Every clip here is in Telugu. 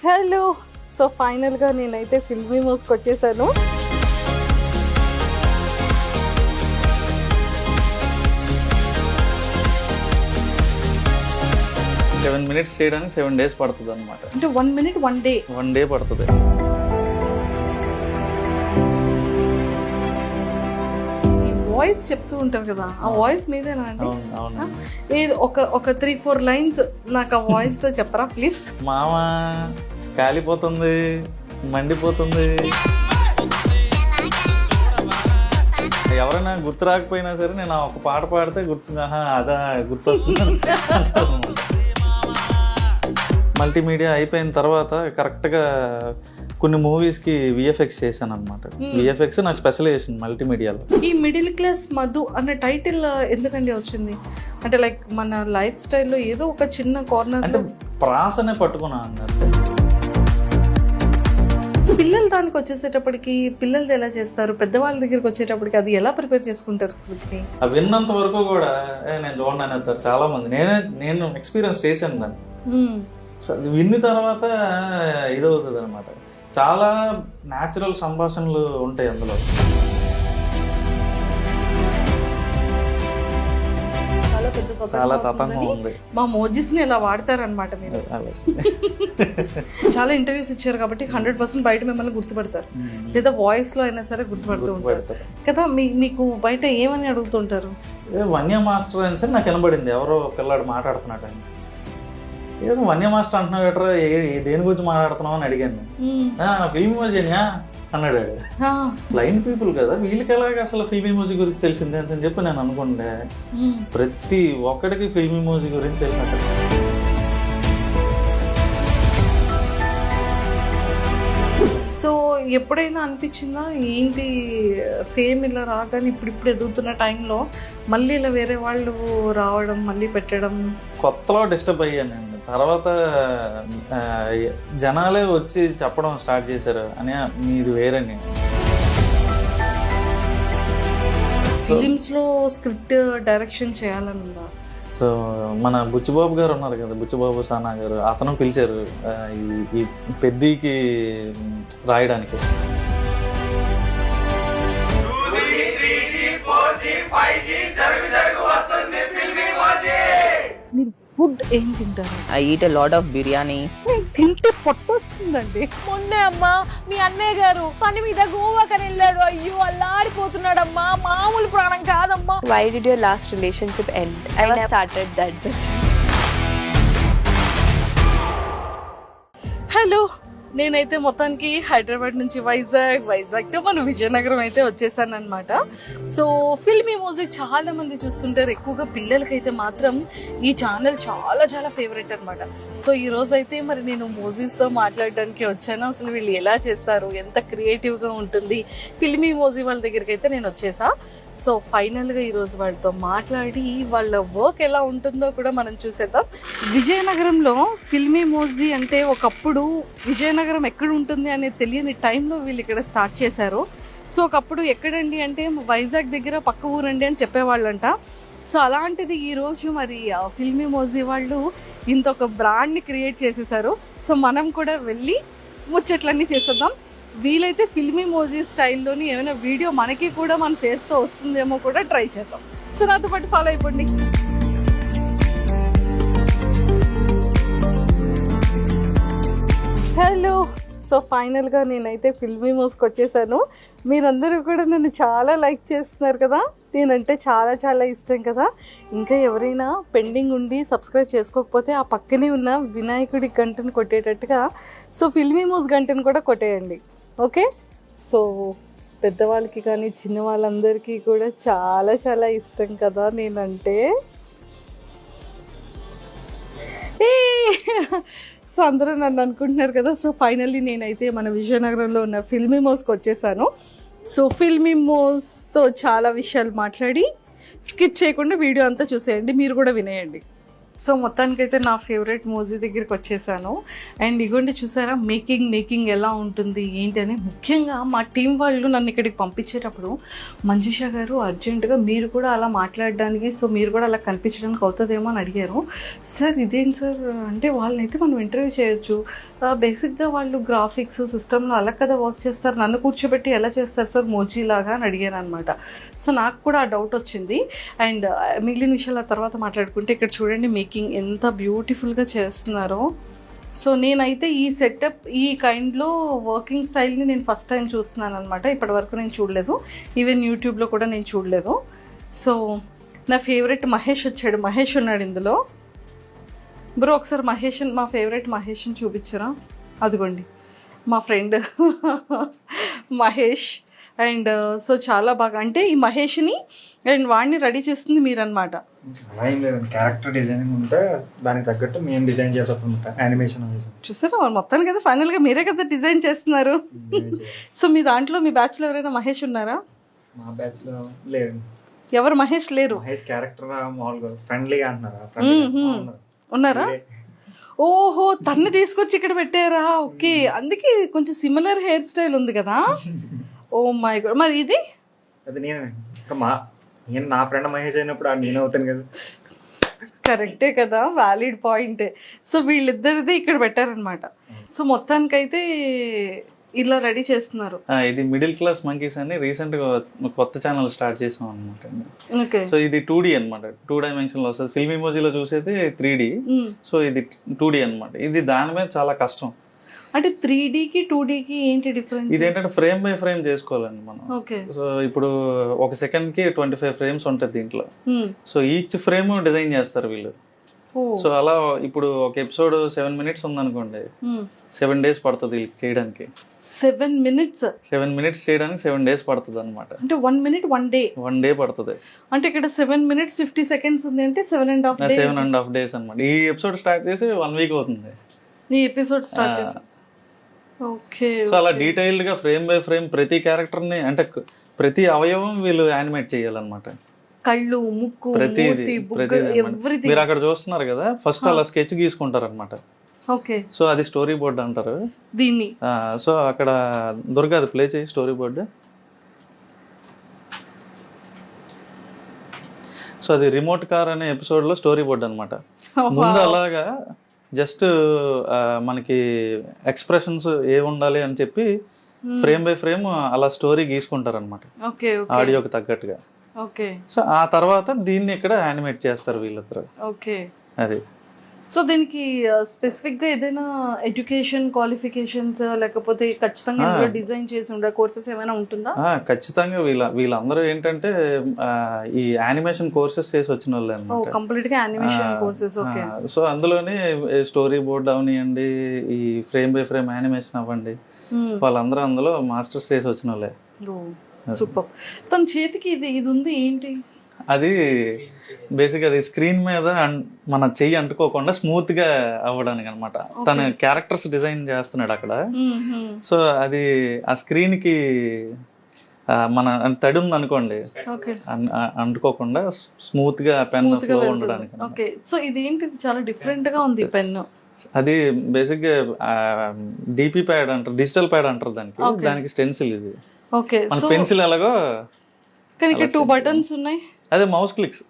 హలో. సో ఫైనల్గా నేనైతే ఫిల్మీ మోస్కి వచ్చేసాను. సెవెన్ మినిట్స్ చేయడానికి 7 days పడుతుంది అనమాట. అంటే 1 minute 1 day 1 day పడుతుంది. వాయిస్ చెప్తూ ఉంటారు కదా, ఆ వాయిస్ మీదేనా అండి? అవును. ఏది ఒక 3-4 lines నాకు ఆ వాయిస్ తో చెప్పరా ప్లీజ్? మామ కాలిపోతుంది, మండిపోతుంది, ఎవరైనా గుర్తు రాకపోయినా సరే నేను ఒక పాట పాడితే అదా గుర్తొస్తుంది. మల్టీమీడియా అయిపోయిన తర్వాత కరెక్ట్గా కొన్ని మూవీస్కి విఎఫ్ఎక్స్ చేశాను అనమాట. విఎఫ్ఎక్స్ నాకు స్పెషలైజేషన్ మల్టీమీడియాలో. ఈ మిడిల్ క్లాస్ మధు అనే టైటిల్ ఎందుకండి వచ్చింది? అంటే లైక్ మన లైఫ్ స్టైల్లో ఏదో ఒక చిన్న కార్నర్ అంటే ప్రాసనే పట్టుకున్నాను అన్నట్టు. పిల్లలు దానికి వచ్చేసేటప్పటికి పిల్లలది ఎలా చేస్తారు, పెద్దవాళ్ళ దగ్గరికి వచ్చేటప్పటికి అది ఎలా ప్రిపేర్ చేసుకుంటారు స్క్రిప్ట్ని? అవి విన్నంత వరకు కూడా నేను చూడండి అనేస్తారు చాలా మంది. నేను ఎక్స్పీరియన్స్ చేశాను దాన్ని. సో అది విన్న తర్వాత ఇదవుతుంది అనమాట. చాలా న్యాచురల్ సంభాషణలు ఉంటాయి అందులో. చాలా తతంగా ఉంది. మా మోజీస్ ని ఇలా వాడతారనమాట మీరు. చాలా ఇంటర్వ్యూస్ ఇచ్చారు కాబట్టి 100% బయట మిమ్మల్ని గుర్తుపడతారు, లేదా వాయిస్ లో అయినా సరే గుర్తుపడుతూ ఉంటారు కదా. మీకు బయట ఏమని అడుగుతుంటారు? వన్య మాస్టర్ అని సరే నాకు వినబడింది, ఎవరో పిల్లాడు మాట్లాడుతున్నాడు అని. ఏదో వన్య మాస్టర్ అంటున్నాడు ఎట్రా, దేని గురించి మాట్లాడుతున్నావు అని అడిగాను. ఫిల్మ్ మ్యూజియా అన్నాడు. బ్లైండ్ పీపుల్ కదా, వీళ్ళకి ఎలాగ అసలు ఫిల్మీ మ్యూజిక్ గురించి తెలిసిందే అని చెప్పి నేను అనుకుంటే ప్రతి ఒక్కడికి ఫిల్మీ మ్యూజిక్ గురించి తెలిసినట్టు. సో ఎప్పుడైనా అనిపించిందా ఏంటి ఫేమ్ ఇలా రాగానే ఇప్పుడు ఎదుగుతున్న టైంలో మళ్ళీ ఇలా వేరే వాళ్ళు రావడం, మళ్ళీ పెట్టడం? కొత్తలో డిస్టర్బ్ అయ్యానండి. తర్వాత జనాలే వచ్చి చెప్పడం స్టార్ట్ చేశారు అని, మీరు వేరని. ఫిలిమ్స్ లో స్క్రిప్ట్ డైరెక్షన్ చేయాలనుందా? సో మన బుచ్చిబాబు గారు ఉన్నారు కదా, బుచ్చిబాబు సానా గారు, అతను పిలిచారు ఈ పెద్దకి రాయడానికి. మీరు ఫుడ్ ఏం తింటారు? I eat a lot of biryani. తింటే పొట్టొస్తుందండి. మొన్నే అమ్మా మీ అన్నయ్య గారు పని మీద గోవాకని వెళ్ళాడు. అయ్యో అల్లాడిపోతున్నాడమ్మా, మామూలు ప్రాణం కాదమ్మా. Why did your last relationship end? I never started that bitch. Hello, నేనైతే మొత్తానికి హైదరాబాద్ నుంచి వైజాగ్ టు మన విజయనగరం అయితే వచ్చేసాను అనమాట. సో ఫిల్మీ మ్యూజిక్ చాలా మంది చూస్తుంటారు, ఎక్కువగా పిల్లలకైతే మాత్రం ఈ ఛానల్ చాలా ఫేవరెట్ అనమాట. సో ఈ రోజు అయితే మరి నేను మోజీస్తో మాట్లాడడానికి వచ్చాను. అసలు వీళ్ళు ఎలా చేస్తారు, ఎంత క్రియేటివ్గా ఉంటుంది ఫిల్మీ మోజీ వాళ్ళ దగ్గరికి అయితే నేను వచ్చేసా. సో ఫైనల్గా ఈరోజు వాళ్ళతో మాట్లాడి వాళ్ళ వర్క్ ఎలా ఉంటుందో కూడా మనం చూసేద్దాం. విజయనగరంలో ఫిల్మీ మోజీ అంటే ఒకప్పుడు విజయనగరం ఎక్కడ ఉంటుంది అనేది తెలియని టైంలో వీళ్ళు ఇక్కడ స్టార్ట్ చేశారు. సో ఒకప్పుడు ఎక్కడండి అంటే వైజాగ్ దగ్గర పక్క ఊరండి అని చెప్పేవాళ్ళంట. సో అలాంటిది ఈరోజు మరి ఫిల్మీ మోజీ వాళ్ళు ఇంత ఒక బ్రాండ్ని క్రియేట్ చేసేసారు. సో మనం కూడా వెళ్ళి ముచ్చట్లన్నీ చేసేద్దాం. వీలైతే ఫిల్మీ మోజీ స్టైల్లోని ఏమైనా వీడియో మనకి కూడా మన ఫేస్తో వస్తుందేమో కూడా ట్రై చేద్దాం. సో నాతో పాటు ఫాలో అయిపోండి. హలో. సో ఫైనల్గా నేనైతే ఫిల్మీ మోస్కి వచ్చేసాను. మీరందరూ కూడా నన్ను చాలా లైక్ చేస్తున్నారు కదా, నేనంటే చాలా ఇష్టం కదా. ఇంకా ఎవరైనా పెండింగ్ ఉండి సబ్స్క్రైబ్ చేసుకోకపోతే ఆ పక్కనే ఉన్న వినాయకుడి గంటను కొట్టేటట్టుగా సో ఫిల్మీ మోస్ గంటను కూడా కొట్టేయండి, ఓకే? సో పెద్దవాళ్ళకి కానీ చిన్న వాళ్ళందరికీ కూడా చాలా ఇష్టం కదా నేనంటే. సో అందరూ నన్ను అనుకుంటున్నారు కదా. సో ఫైనల్లీ నేనైతే మన విజయనగరంలో ఉన్న ఫిల్మీ మోస్కి వచ్చేసాను. సో ఫిల్మీ మోస్తో చాలా విషయాలు మాట్లాడి స్కిప్ చేయకుండా వీడియో అంతా చూసేయండి, మీరు కూడా వినేయండి. సో మొత్తానికైతే నా ఫేవరెట్ మోజీ దగ్గరికి వచ్చేసాను. అండ్ ఇగోండి చూసారా మేకింగ్ ఎలా ఉంటుంది ఏంటి అని. ముఖ్యంగా మా టీం వాళ్ళు నన్ను ఇక్కడికి పంపించేటప్పుడు మంజుష గారు అర్జెంటుగా మీరు కూడా అలా మాట్లాడడానికి, సో మీరు కూడా అలా కనిపించడానికి అవుతుందేమో అని అడిగారు. సార్ ఇదేంటి సార్ అంటే వాళ్ళనైతే మనం ఇంటర్వ్యూ చేయొచ్చు, బేసిక్గా వాళ్ళు గ్రాఫిక్స్ సిస్టంలో అలా కదా వర్క్ చేస్తారు, నన్ను కూర్చోబెట్టి ఎలా చేస్తారు సార్ మోజీ లాగా అని అడిగాను అనమాట. సో నాకు కూడా ఆ డౌట్ వచ్చింది. అండ్ మిగిలిన విషయాల తర్వాత మాట్లాడుకుంటే ఇక్కడ చూడండి మేకింగ్ ఎంత బ్యూటిఫుల్గా చేస్తున్నారో. సో నేనైతే ఈ సెటప్ ఈ కైండ్లో వర్కింగ్ స్టైల్ని నేను ఫస్ట్ టైం చూస్తున్నాను అనమాట. ఇప్పటి వరకు నేను చూడలేదు, ఈవెన్ యూట్యూబ్లో కూడా నేను చూడలేదు. సో నా ఫేవరెట్ మహేష్ వచ్చాడు, మహేష్ ఉన్నాడు ఇందులో. బ్రో ఒకసారి మా ఫేవరెట్ మహేష్ని చూపించరా? అదిగోండి మా ఫ్రెండ్ మహేష్. అండ్ సో చాలా బాగా అంటే ఈ మహేష్ని అండ్ వాడిని రెడీ చేస్తుంది మీరన్నమాట. అలా ఏం లేదండి, క్యారెక్టర్ డిజైనింగ్ ఉంటే దానికి తగ్గట్టు మేము డిజైన్ చేస్తాం యానిమేషన్. చూసారా మొత్తానికి కదా ఫైనల్గా మీరే కదా డిజైన్ చేస్తున్నారు. సో మీ దాంట్లో మీ బ్యాచ్లో ఎవరైనా మహేష్ ఉన్నారా? మా బ్యాచ్ లో లేదు. ఎవరు మహేష్ లేరు? మహేష్ క్యారెక్టర్ మామూలుగా ఫ్రెండ్లీగా అంటున్నారా? ఉన్నారా? ఓహో తన్ని తీసుకొచ్చి ఇక్కడ పెట్టారా? ఓకే, అందుకే కొంచెం సిమిలర్ హెయిర్ స్టైల్ ఉంది కదా. ఓ మై గాడ్, మరి ఇది అది నేను నా ఫ్రెండ్ మహేష్ అయినప్పుడు నేను అవుతాను కదా. కరెక్టే కదా, వ్యాలిడ్ పాయింటే. సో వీళ్ళిద్దరిది ఇక్కడ పెట్టారనమాట. సో మొత్తానికైతే ఇలా రెడీ చేస్తున్నారు. ఇది మిడిల్ క్లాస్ మంకీస్ అని రీసెంట్ గా కొత్త ఛానల్ స్టార్ట్ చేసాం అనమాట. ఓకే, సో ఇది 2D అనమాట, 2 డైమెన్షన్ లో వస్తుంది. ఫిల్మ్ ఇమోజీలో చూసేది 3D, సో ఇది 2D అనమాట. ఇది దాని మీద చాలా కష్టం. అంటే 3Dకి 2Dకి ఏంటి డిఫరెన్స్? ఇదేంటంటే ఫ్రేమ్ బై ఫ్రేమ్ చేసుకోవాలండి మనం. ఓకే, సో ఇప్పుడు ఒక సెకండ్ కి 25 ఫ్రేమ్స్ ఉంటుంది దీంట్లో. సో ఈచ్ ఫ్రేమ్ డిజైన్ చేస్తారు వీళ్ళు. సో అలా ఇప్పుడు ఒక ఎపిసోడ్ 7 minutes ఉందనుకోండి, 7 days పడుతుంది వీళ్ళకి చేయడానికి. 7 minutes 7 minutes చేయడానికి 7 days పడుతుంది అనమాట. అంటే 1 minute 1 day 1 day పడుతుంది. అంటే ఇక్కడ 7 minutes 50 seconds ఉంది అంటే 7.5 days అనమాట. ఈ ఎపిసోడ్ స్టార్ట్ చేసి 1 week అవుతుంది. ఈ ఎపిసోడ్ స్టార్ట్ చేసా. ఓకే, సో అలా డీటెయిల్డ్ గా ఫ్రేమ్ బై ఫ్రేమ్ ప్రతి క్యారెక్టర్ ని అంటే ప్రతి అవయవం వీళ్ళు యానిమేట్ చేయాలన్నమాట. కళ్ళు, ముక్కు, ప్రతిది ఎవ్రీథింగ్ మీరు అక్కడ చూస్తున్నారు కదా, ఫస్ట్ అలా స్కెచ్ గీసుకుంటారు అనమాట. ఓకే, సో అది స్టోరీ బోర్డ్ అంటారు దీన్ని. సో అక్కడ దొరకదు, ప్లే చేయి స్టోరీ బోర్డ్. సో అది రిమోట్ కార్ అనే ఎపిసోడ్ లో స్టోరీ బోర్డ్ అనమాట. ముందు అలాగా జస్ట్ మనకి ఎక్స్ప్రెషన్స్ ఏ ఉండాలి అని చెప్పి ఫ్రేమ్ బై ఫ్రేమ్ అలా స్టోరీ గీసుకుంటారు అనమాట, ఆడియోకి తగ్గట్టుగా. ఓకే, సో ఆ తర్వాత దీన్ని ఇక్కడ యానిమేట్ చేస్తారు వీళ్ళిద్దరు. ఓకే, అది. సో దీనికి స్పెసిఫిక్ గా ఏదైనా ఎడ్యుకేషన్ క్వాలిఫికేషన్స్ లేకపోతే ఖచ్చితంగా ఇందులో డిజైన్ చేసి ఉండే కోర్సెస్ ఏమైనా ఉంటుందా? ఖచ్చితంగా వీళ్ళందరూ ఏంటంటే ఈ యానిమేషన్ కోర్సెస్ చేసి వచ్చిన వాళ్ళే అన్నమాట. కంప్లీట్ గా యానిమేషన్ కోర్సెస్. ఓకే, సో అందులోనే స్టోరీ బోర్డ్ అవనివ్వండి, ఈ ఫ్రేమ్ బై ఫ్రేమ్ యానిమేషన్ అవ్వండి, వాళ్ళందరూ అందులో మాస్టర్స్ చేసి వచ్చిన వాళ్ళే. సూపర్. తన చేతికి ఇది ఉంది ఏంటి? అది బేసిక్ అది స్క్రీన్ మీద మన చెయ్యి అంటుకోకుండా స్మూత్ గా అవ్వడానికి అనమాట. తన క్యారెక్టర్స్ డిజైన్ చేస్తున్నాడు అక్కడ. సో అది ఆ స్క్రీన్ కి మన తడి ఉంది అనుకోండి, అంటుకోకుండా స్మూత్ గా పెన్ ఫ్లో ఉండడానికి. ఓకే, సో ఇది ఏంటి చాలా డిఫరెంట్ గా ఉంది పెన్. అది బేసిక్ గా డిపి ప్యాడ్ అంటారు, డిజిటల్ ప్యాడ్ అంటారు దానికి స్టెన్సిల్ ఇది. ఓకే, మన పెన్సిల్ ఎలాగో కానీ ఇక్కడ 2 buttons ఉన్నాయి. అదే మౌస్ క్లిక్స్.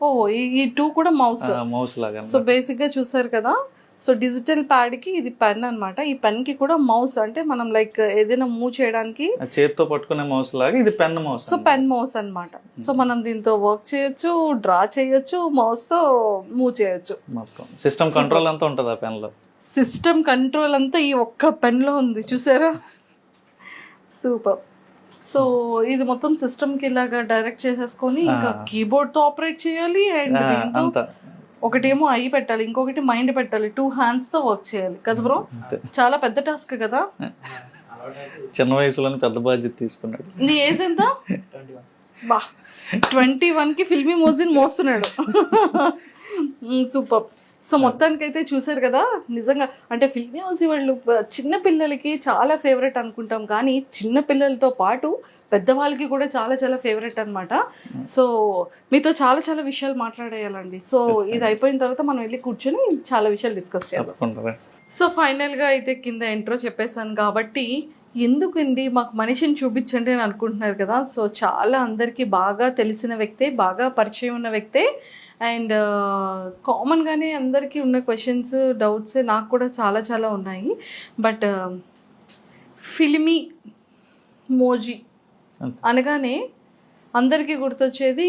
ఓ ఈ 2 కూడా మౌస్ లాగా. సో బేసిక్ గా చూసారు కదా, సో డిజిటల్ ప్యాడ్ కి ఇది పెన్ అన్నమాట. ఈ పెన్ కి కూడా మౌస్, అంటే మనం లైక్ ఏదైనా మూవ్ చేయడానికి చేతితో పట్టుకునే మౌస్ లాగా ఇది pen mouse. So pen mouse అన్నమాట. సో మనం దీంతో వర్క్ చేయొచ్చు, డ్రా చేయొచ్చు, మౌస్ తో మూవ్ చేయొచ్చు. మొత్తం సిస్టమ్ కంట్రోల్ అంతా ఉంటుంది ఆ పెన్ లో. సిస్టమ్ కంట్రోల్ అంతా ఈ ఒక్క పెన్ లో ఉంది, చూసారా? సూపర్. సో ఇది మొత్తం సిస్టమ్ కి ఇలాగా డైరెక్ట్ చేసేసుకొని ఇంకా కీబోర్డ్ తో ఆపరేట్ చేయాలి. అండ్ దీంతో ఒకటేమో ఐ పెట్టాలి, ఇంకొకటి మైండ్ పెట్టాలి, 2 hands తో వర్క్ చేయాలి కదా బ్రో? చాలా పెద్ద టాస్క్ కదా. చిన్న వయసులోనే పెద్ద బాధ్యత తీసుకున్నాడు. నీ ఏజ్ ఎంత? 21 కి ఫిల్మీ మోజిన్ మోస్తున్నాడు. సూపర్. సో మొత్తానికి అయితే చూసారు కదా, నిజంగా అంటే ఫిల్మీ మోజీ వాళ్ళు చిన్న పిల్లలకి చాలా ఫేవరెట్ అనుకుంటాం, కానీ చిన్న పిల్లలతో పాటు పెద్దవాళ్ళకి కూడా చాలా చాలా ఫేవరెట్ అనమాట. సో మీతో చాలా చాలా విషయాలు మాట్లాడేయాలండి. సో ఇది అయిపోయిన తర్వాత మనం వెళ్ళి కూర్చొని చాలా విషయాలు డిస్కస్ చేయాలి. సో ఫైనల్గా అయితే కింద ఇంట్రో చెప్పేశాను కాబట్టి ఎందుకండి మాకు మనిషిని చూపించండి అని అనుకుంటున్నారు కదా. సో చాలా అందరికీ బాగా తెలిసిన వ్యక్తే, బాగా పరిచయం ఉన్న వ్యక్తే. అండ్ కామన్గానే అందరికీ ఉన్న క్వశ్చన్స్ డౌట్స్ నాకు కూడా చాలా చాలా ఉన్నాయి. బట్ ఫిల్మీ మోజీ అంతే. అనగానే అందరికీ గుర్తొచ్చేది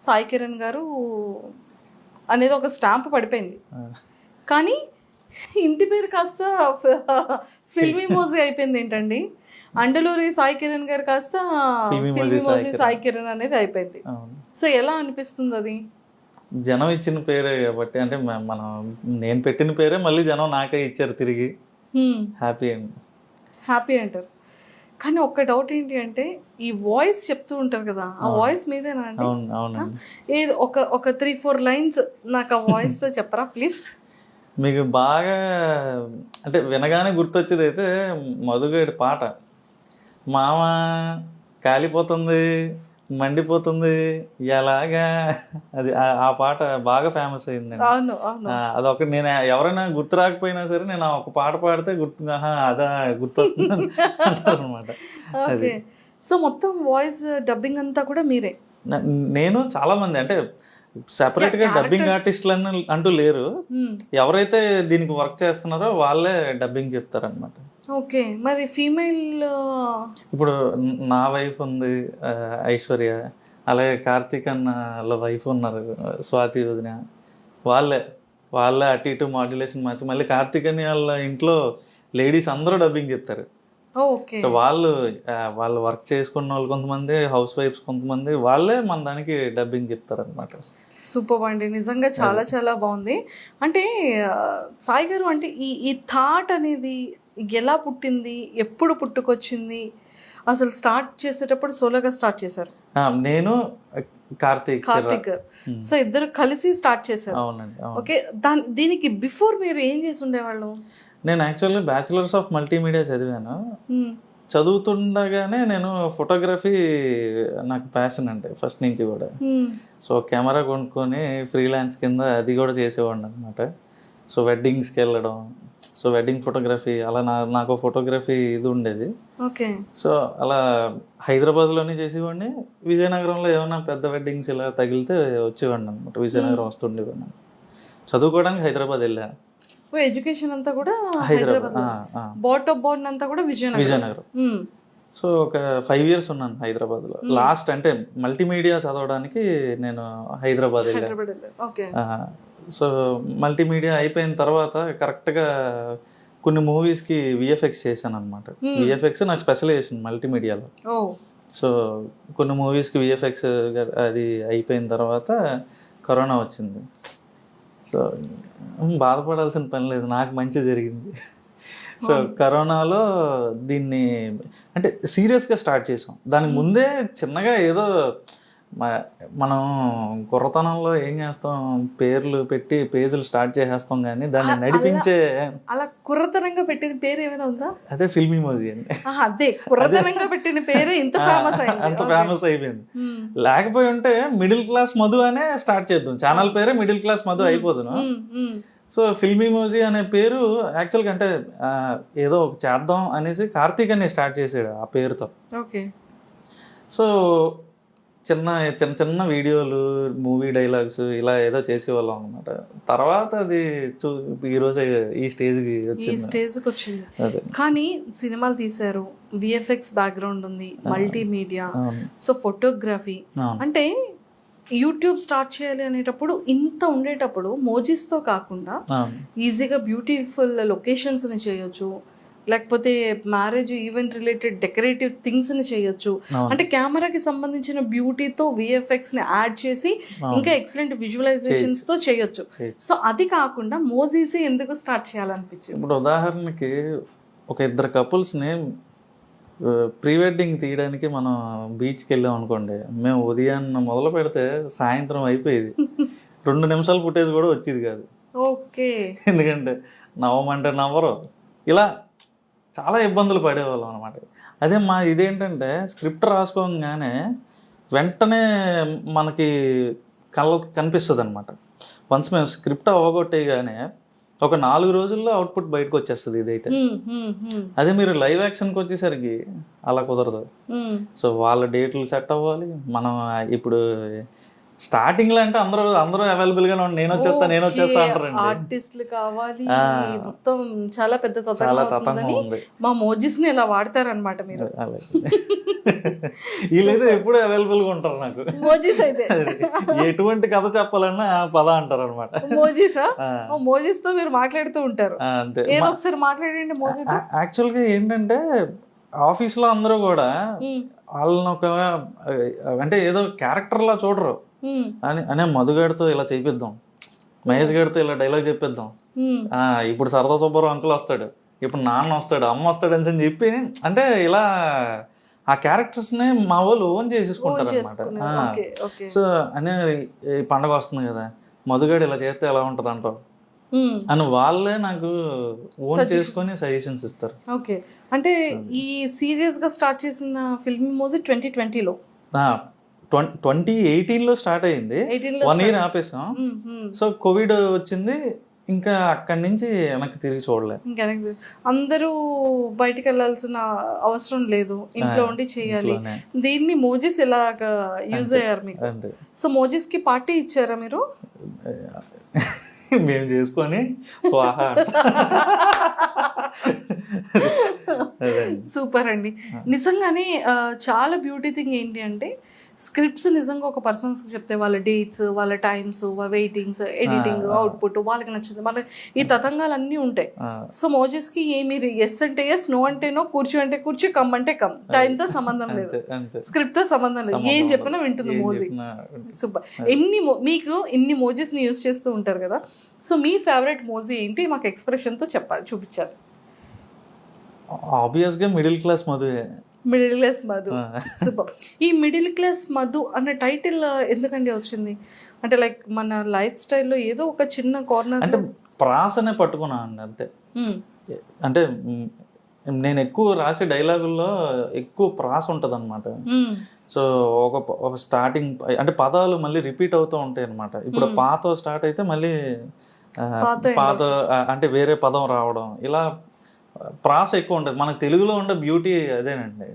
సాయి కిరణ్ గారు అనేది ఒక స్టాంప్ పడిపోయింది. కానీ ఇంటి పేరు కాస్త ఫిల్మీ మోజీ అయిపోయింది ఏంటండి? అండలూరి సాయి కిరణ్ గారు కాస్త ఫిల్మీ ఫిల్మీ మోజీ మోజీ సాయి కిరణ్ అనేది అయిపోయింది. అవును. సో ఎలా అనిపిస్తుంది అది? జనం ఇచ్చిన పేరే కాబట్టి, అంటే మనం నేను పెట్టిన పేరే మళ్ళీ జనం నాకే ఇచ్చారు తిరిగి. హ్యాపీ అండి. హ్యాపీ అంటారు. కానీ ఒక్క డౌట్ ఏంటి అంటే, ఈ వాయిస్ చెప్తూ ఉంటారు కదా, ఆ వాయిస్ మీదేనా అండి? అవును అవునండి. ఏది ఒక 3-4 లైన్స్ నాకు ఆ వాయిస్తో చెప్పరా ప్లీజ్? మీకు బాగా అంటే వినగానే గుర్తొచ్చేది అయితే మధుగడి పాట, మామ కాలిపోతుంది మండిపోతుంది ఎలాగా, అది ఆ పాట బాగా ఫేమస్ అయిందండి. అవును అవును. అదొక నేను ఎవరైనా గుర్తు రాకపోయినా సరే నేను ఒక పాట పాడితే గుర్తు అదా గుర్తొస్తుంది అంటారు అనమాట. ఓకే. సో మొత్తం వాయిస్ డబ్బింగ్ అంతా కూడా మీరే? నేను చాలా మంది అంటే సెపరేట్ గా డబ్బింగ్ ఆర్టిస్టులు అంటూ లేరు. ఎవరైతే దీనికి వర్క్ చేస్తున్నారో వాళ్ళే డబ్బింగ్ చెప్తారనమాట. ఓకే. మరి ఫీమేల్ ఇప్పుడు నా వైఫ్ ఉంది ఐశ్వర్య, అలాగే కార్తీక్ అన్న వైఫ్ ఉన్నారు స్వాతి వదిన, వాళ్ళే అటు ఇటు మాడ్యులేషన్ మార్చి మళ్ళీ కార్తీక్ అని వాళ్ళ ఇంట్లో లేడీస్ అందరూ డబ్బింగ్ చెప్తారు. ఓకే. సో వాళ్ళు వర్క్ చేసుకున్న వాళ్ళు కొంతమంది, హౌస్ వైఫ్స్ కొంతమంది, వాళ్ళే మన దానికి డబ్బింగ్ చెప్తారు అనమాట. సూపర్ అండి, నిజంగా చాలా చాలా బాగుంది. అంటే సాయి గారు, అంటే ఈ థాట్ అనేది ఎలా పుట్టింది, ఎప్పుడు పుట్టుకొచ్చింది? అసలు స్టార్ట్ చేసేటప్పుడు సోలోగా స్టార్ట్ చేశారు? నేను కార్తీక్ గారు, సో ఇద్దరు కలిసి స్టార్ట్ చేశారు. అవునండి. ఓకే. దీనికి బిఫోర్ మీరు ఏం చేసి ఉండేవాళ్ళు? నేను యాక్చువల్లీ బ్యాచిలర్స్ ఆఫ్ మల్టీమీడియా చదివాను. చదువుతుండగానే నేను ఫోటోగ్రఫీ నాకు ప్యాషన్ అంటే ఫస్ట్ నుంచి కూడా. సో కెమెరా కొనుక్కొని ఫ్రీలాన్స్ కింద అది కూడా చేసేవాడిని అనమాట. సో వెడ్డింగ్స్కి వెళ్ళడం, సో వెడ్డింగ్ ఫోటోగ్రఫీ, అలా నాకు ఫోటోగ్రఫీ ఇది ఉండేది. ఓకే. సో అలా హైదరాబాద్లోనే చేసేవాడిని. విజయనగరంలో ఏమైనా పెద్ద వెడ్డింగ్స్ ఇలా తగిలితే వచ్చేవాడిని అనమాట. విజయనగరం వస్తుండేవాడిని. చదువుకోవడానికి హైదరాబాద్ వెళ్ళా. ఎడ్యుకేషన్ అంతా కూడా హైదరాబాద్, బోర్డ్ అంతా కూడా విజయనగరం. సో ఒక 5 years ఉన్నాను హైదరాబాద్లో. లాస్ట్ అంటే మల్టీమీడియా చదవడానికి నేను హైదరాబాద్ వెళ్ళాను. సో మల్టీమీడియా అయిపోయిన తర్వాత కరెక్ట్గా కొన్ని మూవీస్కి విఎఫ్ఎక్స్ చేశాను అనమాట. విఎఫ్ఎక్స్ నాకు స్పెషలైజేషన్ మల్టీమీడియాలో. సో కొన్ని మూవీస్కి విఎఫ్ఎక్స్ అది అయిపోయిన తర్వాత కరోనా వచ్చింది. సో బాధపడాల్సిన పని లేదు, నాకు మంచి జరిగింది. సో కరోనాలో దీన్ని అంటే సీరియస్గా స్టార్ట్ చేసాం. దానికి ముందే చిన్నగా ఏదో మనం కుర్రతనంలో ఏం చేస్తాం, పేర్లు పెట్టి పేజీలు స్టార్ట్ చేసేస్తాం, కానీ దాన్ని నడిపించే అలా కుర్రతనంగా పెట్టిన పేరు ఏమైనా ఉందా? అదే ఫిల్మీ మోజీ అండి. అదే కుర్రతనంగా పెట్టిన పేరే ఇంత ఫేమస్ అయిపోయింది. లేకపోయి ఉంటే మిడిల్ క్లాస్ మధు అనే స్టార్ట్ చేద్దాం, ఛానల్ పేరే మిడిల్ క్లాస్ మధు అయిపోదును. సో ఫిల్మీ మోజీ అనే పేరు యాక్చువల్గా అంటే ఏదో ఒక చేద్దాం అనేసి కార్తీక్ అని స్టార్ట్ చేసాడు ఆ పేరుతో. ఓకే. సో చిన్న చిన్న చిన్న వీడియోలు, మూవీ డైలాగ్స్ ఇలా ఏదో చేసేవాళ్ళం అనమాట. తర్వాత అది ఈరోజు ఈ స్టేజ్కి వచ్చింది. కానీ సినిమాలు తీశారు, విఎఫ్ఎక్స్ బ్యాక్గ్రౌండ్ ఉంది, మల్టీమీడియా, సో ఫోటోగ్రఫీ, అంటే యూట్యూబ్ స్టార్ట్ చేయాలి అనేటప్పుడు ఇంత ఉండేటప్పుడు మోజీస్తో కాకుండా ఈజీగా బ్యూటిఫుల్ లొకేషన్స్ని చేయొచ్చు, లేకపోతే marriage event related decorative things ని చేయొచ్చు. అంటే కెమెరాకి సంబంధించిన బ్యూటీతో విఎఫ్ఎక్స్ ని యాడ్ చేసి ఇంకా ఎక్సలెంట్ విజువలైజేషన్స్ తో చేయొచ్చు. సో అది కాకుండా మోజీసే ఎందుకు స్టార్ట్ చేయాలనిపించింది? ఇప్పుడు ఉదాహరణకి ఒక 2 couples-ని ప్రీ వెడ్డింగ్ తీయడానికి మనం బీచ్కి వెళ్ళాం అనుకోండి, మేము ఉదయాన్న మొదలు పెడితే సాయంత్రం అయిపోయేది. 2 నిమిషాల ఫుటేజ్ కూడా వచ్చేది కాదు. ఓకే. ఎందుకంటే నవ్వమంటే నవ్వరు, ఇలా చాలా ఇబ్బందులు పడేవాళ్ళం అనమాట. అదే ఇదేంటంటే స్క్రిప్ట్ రాసుకోగానే వెంటనే మనకి కనిపిస్తుంది అనమాట. వన్స్ మేము స్క్రిప్ట్ అవ్వగొట్టేగానే ఒక 4 రోజుల్లో అవుట్పుట్ బయటకు వచ్చేస్తుంది ఇదైతే. అదే మీరు లైవ్ యాక్షన్కి వచ్చేసరికి అలా కుదరదు. సో వాళ్ళ డేట్లు సెట్ అవ్వాలి. మనం ఇప్పుడు స్టార్టింగ్ లో అంటే అందరూ అవైలబుల్ గానే ఉండి నేను వచ్చేస్తా అంటారండి. ఆర్టిస్టులు కావాలి, ఆ. మొత్తం చాలా పెద్ద చాలా తతంగం తతంగం అవుతుందని ఉంది. మా మోజిస్ ని ఇలా వాడతారనమాట మీరు. అలాగే వీళ్ళైతే ఎప్పుడు అవైలబుల్ గా ఉంటారు నాకు. మోజిస్ అయితే ఎటువంటి కథ చెప్పాలన్నా పద అంటారు అనమాట. మోజిసా? మోజిస్ తో మీరు మాట్లాడుతూ ఉంటారు. అంతే. ఏదో ఒకసారి మాట్లాడండి మోజిస్. యాక్చువల్ గా ఏంటంటే ఆఫీస్ లో అందరూ కూడా వాళ్ళని ఒక అంటే ఏదో క్యారెక్టర్ లా చూడరు అనే మధుగాడితో ఇలా చేపిద్దాం, మహేష్ గారితో ఇలా డైలాగ్ చెప్పిద్దాం, ఇప్పుడు సరదా సుబ్బారావు అంకుల్ వస్తాడు, ఇప్పుడు నాన్న వస్తాడు, అమ్మ వస్తాడు అని చెప్పి అంటే ఇలా ఆ క్యారెక్టర్స్ ని మా వాళ్ళు ఓన్ చేసేసుకుంటారు అనమాట. సో అనే ఈ పండగ వస్తుంది కదా, మధుగాడు ఇలా చేస్తే ఎలా ఉంటది అంటావు అని వాళ్ళే నాకు ఓన్ చేసుకొని సజెషన్స్ ఇస్తారు. ఓకే, అంటే ఈ సీరియస్ గా స్టార్ట్ చేసిన ఫిల్మ్ మోజీ 2020లో 2018 లో స్టార్ట్ అయ్యింది. 1 year ఆపేసాం. సో కోవిడ్ వచ్చింది, ఇంకా అక్కడి నుంచి వెనక్కి తిరిగి చూడలేదు. అందరూ బయటికి వెళ్ళాల్సిన అవసరం లేదు, ఇంట్లో ఉండి చేయాలి. దీన్ని మోజీస్ ఎలాగా యూజ్ అయ్యారు మీకు? సో మోజీస్ కి పార్టీ ఇచ్చారా మీరు? మేము చేసుకొని స్వాహా. సూపర్ అండి. నిజంగానే చాలా బ్యూటీ థింగ్ ఏంటి అంటే స్క్రిప్ట్స్ నిజంగా ఒక పర్సన్స్ చెప్తే వాళ్ళ డేట్స్, వాళ్ళ టైమ్స్, వెయిటింగ్స్, ఎడిటింగ్, అవుట్పుట్ వాళ్ళకి నచ్చింది, మళ్ళీ ఈ తతంగాలన్నీ ఉంటాయి. సో మోజెస్ కి మీరు ఎస్ అంటే ఎస్, నో అంటే నో, కూర్చో అంటే కూర్చో, కమ్ అంటే కమ్, టైం తో సంబంధం లేదు, స్క్రిప్ట్ తో సంబంధం లేదు, ఏం చెప్పినా వింటుంది మోజీ. సూపర్. మీకు ఇన్ని మోజెస్ ని యూజ్ చేస్తూ ఉంటారు కదా, సో మీ ఫేవరెట్ మోజీ ఏంటి? మాకు ఎక్స్ప్రెషన్ తో చెప్పాలి, చూపించాలి. ఆబ్వియస్ గా middle class Madhu. Middle class Madhu. Super. ఈ మిడిల్ క్లాస్ మధు అన్న టైటిల్ ఎందుకండి వచ్చింది? అంటే లైక్ మన లైఫ్ స్టైల్లో ఏదో ఒక చిన్న కార్నర్ అంటే ప్రాసనే పట్టుకున్నా అండి అంతే. అంటే నేను ఎక్కువ రాసే డైలాగుల్లో ఎక్కువ ప్రాస ఉంటుంది అనమాట. సో ఒక స్టార్టింగ్ అంటే పదాలు మళ్ళీ రిపీట్ అవుతూ ఉంటాయి అనమాట. ఇప్పుడు పాత స్టార్ట్ అయితే మళ్ళీ పాత అంటే వేరే పదం రావడం, ఇలా ప్రాస ఎక్కువ ఉంటుంది. మనకు తెలుగులో ఉండే బ్యూటీ అదేనండి.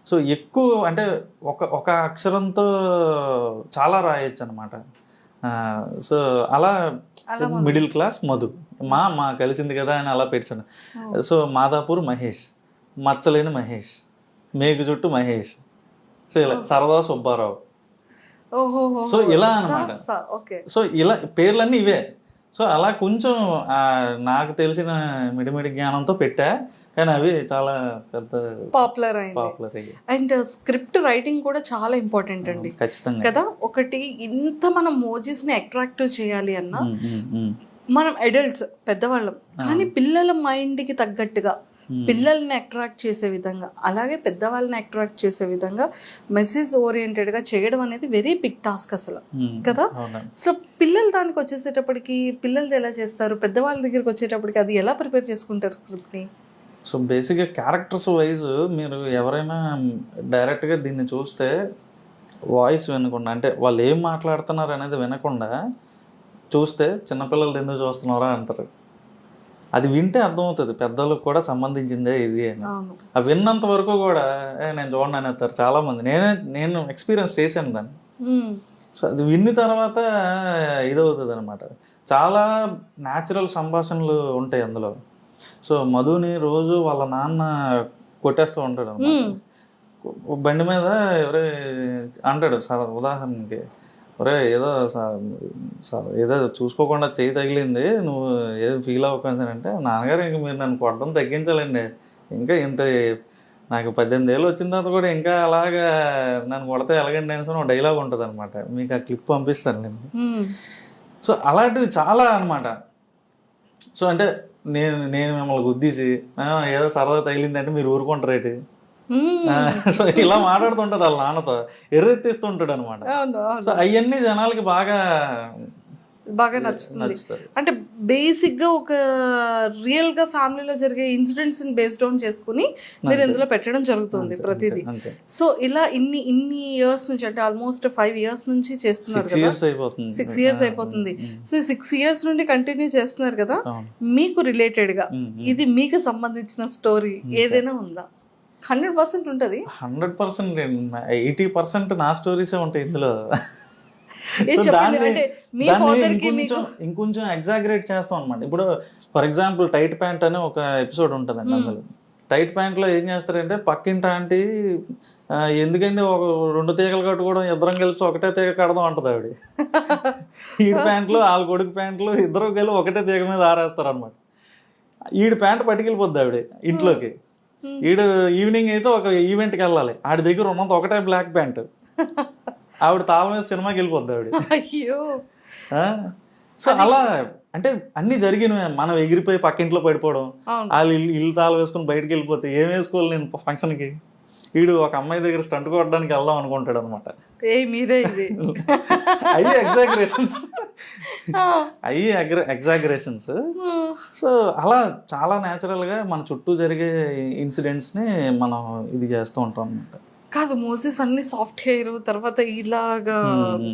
సో ఎక్కువ అంటే ఒక అక్షరంతో చాలా రాయొచ్చు అనమాట. సో అలా మిడిల్ క్లాస్ మధు మా కలిసింది కదా అని అలా పెట్టాను. సో మాదాపూర్ మహేష్, మచ్చలేని మహేష్, మేకు చుట్టూ మహేష్, సో ఇలా సరదా సుబ్బారావు, సో ఇలా అనమాట. సో ఇలా పేర్లన్నీ ఇవే. సో అలా కొంచెం నాకు తెలిసిన మిడిమిడి జ్ఞానంతో పెట్టా, కానీ అవి చాలా పెద్ద పాపులర్ అయ్యాయి. అండ్ స్క్రిప్ట్ రైటింగ్ కూడా చాలా ఇంపార్టెంట్ అండి, ఖచ్చితంగా కదా. ఒకటి ఇంత మనం మోజీస్ ని అట్రాక్టివ్ చేయాలి అన్నా మనం అడల్ట్స్ పెద్దవాళ్ళం, కానీ పిల్లల మైండ్ కి తగ్గట్టుగా పిల్లల్ని అట్రాక్ట్ చేసే విధంగా, అలాగే పెద్దవాళ్ళని అట్రాక్ట్ చేసే విధంగా మెసేజ్ ఓరియంటెడ్ గా చేయడం అనేది వెరీ బిగ్ టాస్క్ అసలు కదా. సో పిల్లలు దానికి వచ్చేసేటప్పటికి పిల్లలది ఎలా చేస్తారు, పెద్దవాళ్ళ దగ్గరికి వచ్చేటప్పటికి అది ఎలా ప్రిపేర్ చేసుకుంటారు స్క్రిప్ట్ ని? సో బేసిక్గా క్యారెక్టర్స్ వైజ్ మీరు ఎవరైనా డైరెక్ట్గా దీన్ని చూస్తే వాయిస్ వినకుండా, అంటే వాళ్ళు ఏం మాట్లాడుతున్నారు అనేది వినకుండా చూస్తే చిన్నపిల్లలు ఎందుకు చూస్తున్నారా అంటారు. అది వింటే అర్థమవుతుంది పెద్దలకు కూడా సంబంధించిందే ఇది అని. అవి విన్నంత వరకు కూడా నేను చూడండి అనేస్తారు చాలా మంది. నేను ఎక్స్పీరియన్స్ చేశాను దాన్ని. సో అది విన్న తర్వాత ఇదవుతుంది అనమాట. చాలా న్యాచురల్ సంభాషణలు ఉంటాయి అందులో. సో మధుని రోజు వాళ్ళ నాన్న కొట్టేస్తూ ఉంటాడు అన్నమాట. బండి మీద ఎవరే అంటాడు సార్, ఉదాహరణకి ఒరే ఏదో చూసుకోకుండా చేయి తగిలింది, నువ్వు ఏదో ఫీల్ అవ్వకుండా అంటే, నాన్నగారు ఇంక మీరు నన్ను కొట్టడం తగ్గించాలండి, ఇంకా ఇంత నాకు 18 ఏళ్ళు వచ్చిన తర్వాత కూడా ఇంకా అలాగా నన్ను కొడితే ఎలాగండి అనేసి ఒక డైలాగ్ ఉంటుంది అనమాట. మీకు ఆ క్లిప్ పంపిస్తాను నేను. సో అలాంటివి చాలా అనమాట. సో అంటే నేను మిమ్మల్ని గుద్దీసి ఏదో సరదా తగిలిందంటే మీరు ఊరుకుంటారేటి, సో ఇలా మాట్లాడుతుంటారు వాళ్ళ నాన్నతో, ఎర్రెత్తిస్తుంటాడు అనమాట. సో అవన్నీ జనాలకి బాగా నచ్చుతుంది. అంటే బేసిక్ గా ఒక రియల్ గా ఫ్యామిలీలో జరిగే ఇన్సిడెంట్స్ బేస్డ్ ఆన్ చేసుకుని మీరు ఇందులో పెట్టడం జరుగుతుంది ప్రతిదీ. సో ఇలా ఇన్ని ఇయర్స్ నుంచి, అంటే ఆల్మోస్ట్ 5 years నుంచి చేస్తున్నారు కదా, 6 years అయిపోతుంది. సో 6 years నుండి కంటిన్యూ చేస్తున్నారు కదా, మీకు రిలేటెడ్ గా ఇది మీకు సంబంధించిన స్టోరీ ఏదైనా ఉందా? 100% ఉంటుంది. 100%, 80% నా స్టోరీసే ఉంటాయి ఇందులో. ఏ సో చెప్పండి, దాన్ని అంటే మీ దాన్ని ఫాదర్ కి మీకు ఇంకొంచెం ఎగ్జాగరేట్ చేస్తాం అనమాట. ఇప్పుడు ఫర్ ఎగ్జాంపుల్ టైట్ ప్యాంట్ అని ఒక ఎపిసోడ్ ఉంటుందండి. అందులో టైట్ ప్యాంట్ లో ఏం చేస్తారంటే పక్కింటి ఆంటీ ఎందుకంటే ఒక 2 తీగలు కట్టుకోవడం, ఇద్దరం కలిసి ఒకటే తీగ కడదాం అంటది ఆవిడ. ఈడి ప్యాంట్లు వాళ్ళ కొడుకు ప్యాంట్లు ఇద్దరు కలిసి ఒకటే తీగ మీద ఆరేస్తారు అనమాట. ఈడు ప్యాంట్ పట్టుకెళ్ళిపోద్ది ఆవిడ ఇంట్లోకి. ఈడు ఈవినింగ్ అయితే ఒక ఈవెంట్కి వెళ్ళాలి, ఆడి దగ్గర ఉన్నంత ఒకటే బ్లాక్ ప్యాంట్. ఆవిడ తాళం మీద సినిమాకి వెళ్ళిపోద్ది ఆవిడ. అయ్యో. సో అలా అంటే అన్ని జరిగినవి. మనం ఎగిరిపోయి పక్కింట్లో పడిపోవడం, వాళ్ళు ఇల్లు తాళం వేసుకుని బయటకు వెళ్ళిపోతే ఏం వేసుకోవాలి నేను ఫంక్షన్కి. వీడు ఒక అమ్మాయి దగ్గర స్టంట్ కొట్టడానికి వెళ్దాం అనుకుంటాడు అనమాట. మీరే ఇది అయ్యి ఎగ్జాగరేషన్స్, ఎగ్జాగరేషన్స్. సో అలా చాలా న్యాచురల్గా మన చుట్టూ జరిగే ఇన్సిడెంట్స్ని మనం ఇది చేస్తూ ఉంటాం అనమాట. కాదు, మోసెస్ అన్ని సాఫ్ట్ హెయిర్, తర్వాత ఇలాగా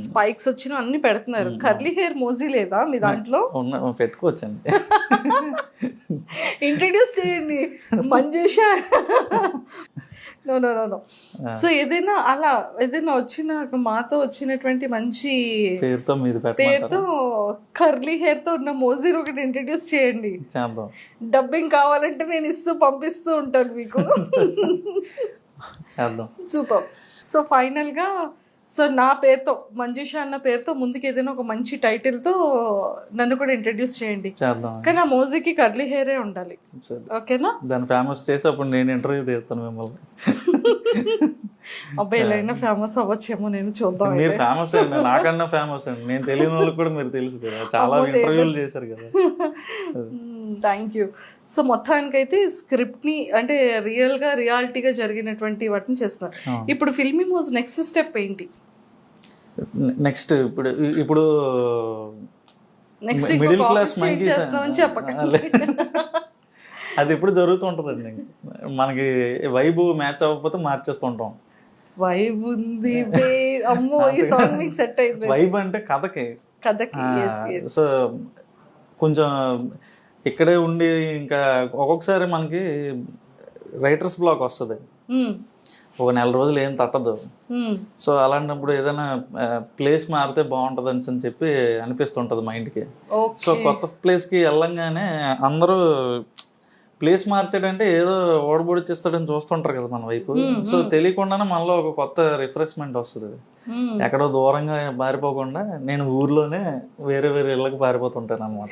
స్పైక్స్ వచ్చిన అన్ని పెడుతున్నారు. కర్లీ హెయిర్ మోజీ లేదా మీ దాంట్లో? పెట్టుకోవచ్చండి. ఇంట్రడ్యూస్ చేయండి Manjusha. No no no no. So ఏదైనా అలా ఏదైనా మాతో వచ్చినటువంటి మంచి పేరుతో పేరుతో కర్లీ హెయిర్ తో ఉన్న మోజీ ఒకటి ఇంట్రడ్యూస్ చేయండి. డబ్బింగ్ కావాలంటే నేను పంపిస్తూ ఉంటాను మీకు. సూపర్. సో ఫైనల్ గా సో నా పేరుతో మంజుష అన్న పేరుతో ముందుకు ఏదైనా ఒక మంచి టైటిల్ తో నన్ను కూడా ఇంట్రడ్యూస్ చేయండి. కానీ ఆ మోజీకి కర్లీ హెయిరే ఉండాలి, ఓకేనా? దాన్ని ఫేమస్ చేసి అప్పుడు నేను ఇంటర్వ్యూ చేస్తాను మిమ్మల్ని. అబ్బాయి ఎలా ఫేమస్ అవ్వచ్చేమో, నేను చూద్దాం. మీరు ఫేమస్ అండి, నాకన్నా ఫేమస్ అండి. నేను తెలియని వాళ్ళకి కూడా మీరు తెలుసు కదా, చాలా ఇంటర్వ్యూలు చేశారు కదా. Thank you. సో మొత్తానికైతే స్క్రిప్ట్ ని అంటే రియాలిటీగా జరిగినటువంటి వాటిని చేస్తున్నారు. ఇప్పుడు ఫిల్మీ మోజ్ నెక్స్ట్ స్టెప్ ఏంటి? నెక్స్ట్ ఇప్పుడు మిడిల్ క్లాస్ చేస్తామని చెప్పకండి. అది ఎప్పుడు జరుగుతూ ఉంటుందండి. మనకి వైబ్ మ్యాచ్ అవ్వకపోతే మార్చేస్తుంటాం. వైబ్ ఉంది, అమ్మో ఈ సాంగ్ మీకు సెట్ అయింది. వైబ్ అంటే కథకి. సో కొంచెం ఇక్కడే ఉండి ఇంకా ఒక్కొక్కసారి మనకి రైటర్స్ బ్లాక్ వస్తుంది, ఒక 4 రోజులు ఏం తట్టదు. సో అలాంటప్పుడు ఏదైనా ప్లేస్ మారితే బాగుంటుంది అని చెప్పి అనిపిస్తుంటది మైండ్కి. సో కొత్త ప్లేస్కి వెళ్ళంగానే అందరూ ప్లేస్ మార్చాడంటే ఏదో ఓడబొడిచేస్తాడని చూస్తుంటారు కదా మన వైపు. సో తెలియకుండానే మనలో ఒక కొత్త రిఫ్రెష్మెంట్ వస్తుంది. ఎక్కడో దూరంగా పారిపోకుండా నేను ఊర్లోనే వేరే ఇళ్ళకి పారిపోతుంటాను అనమాట.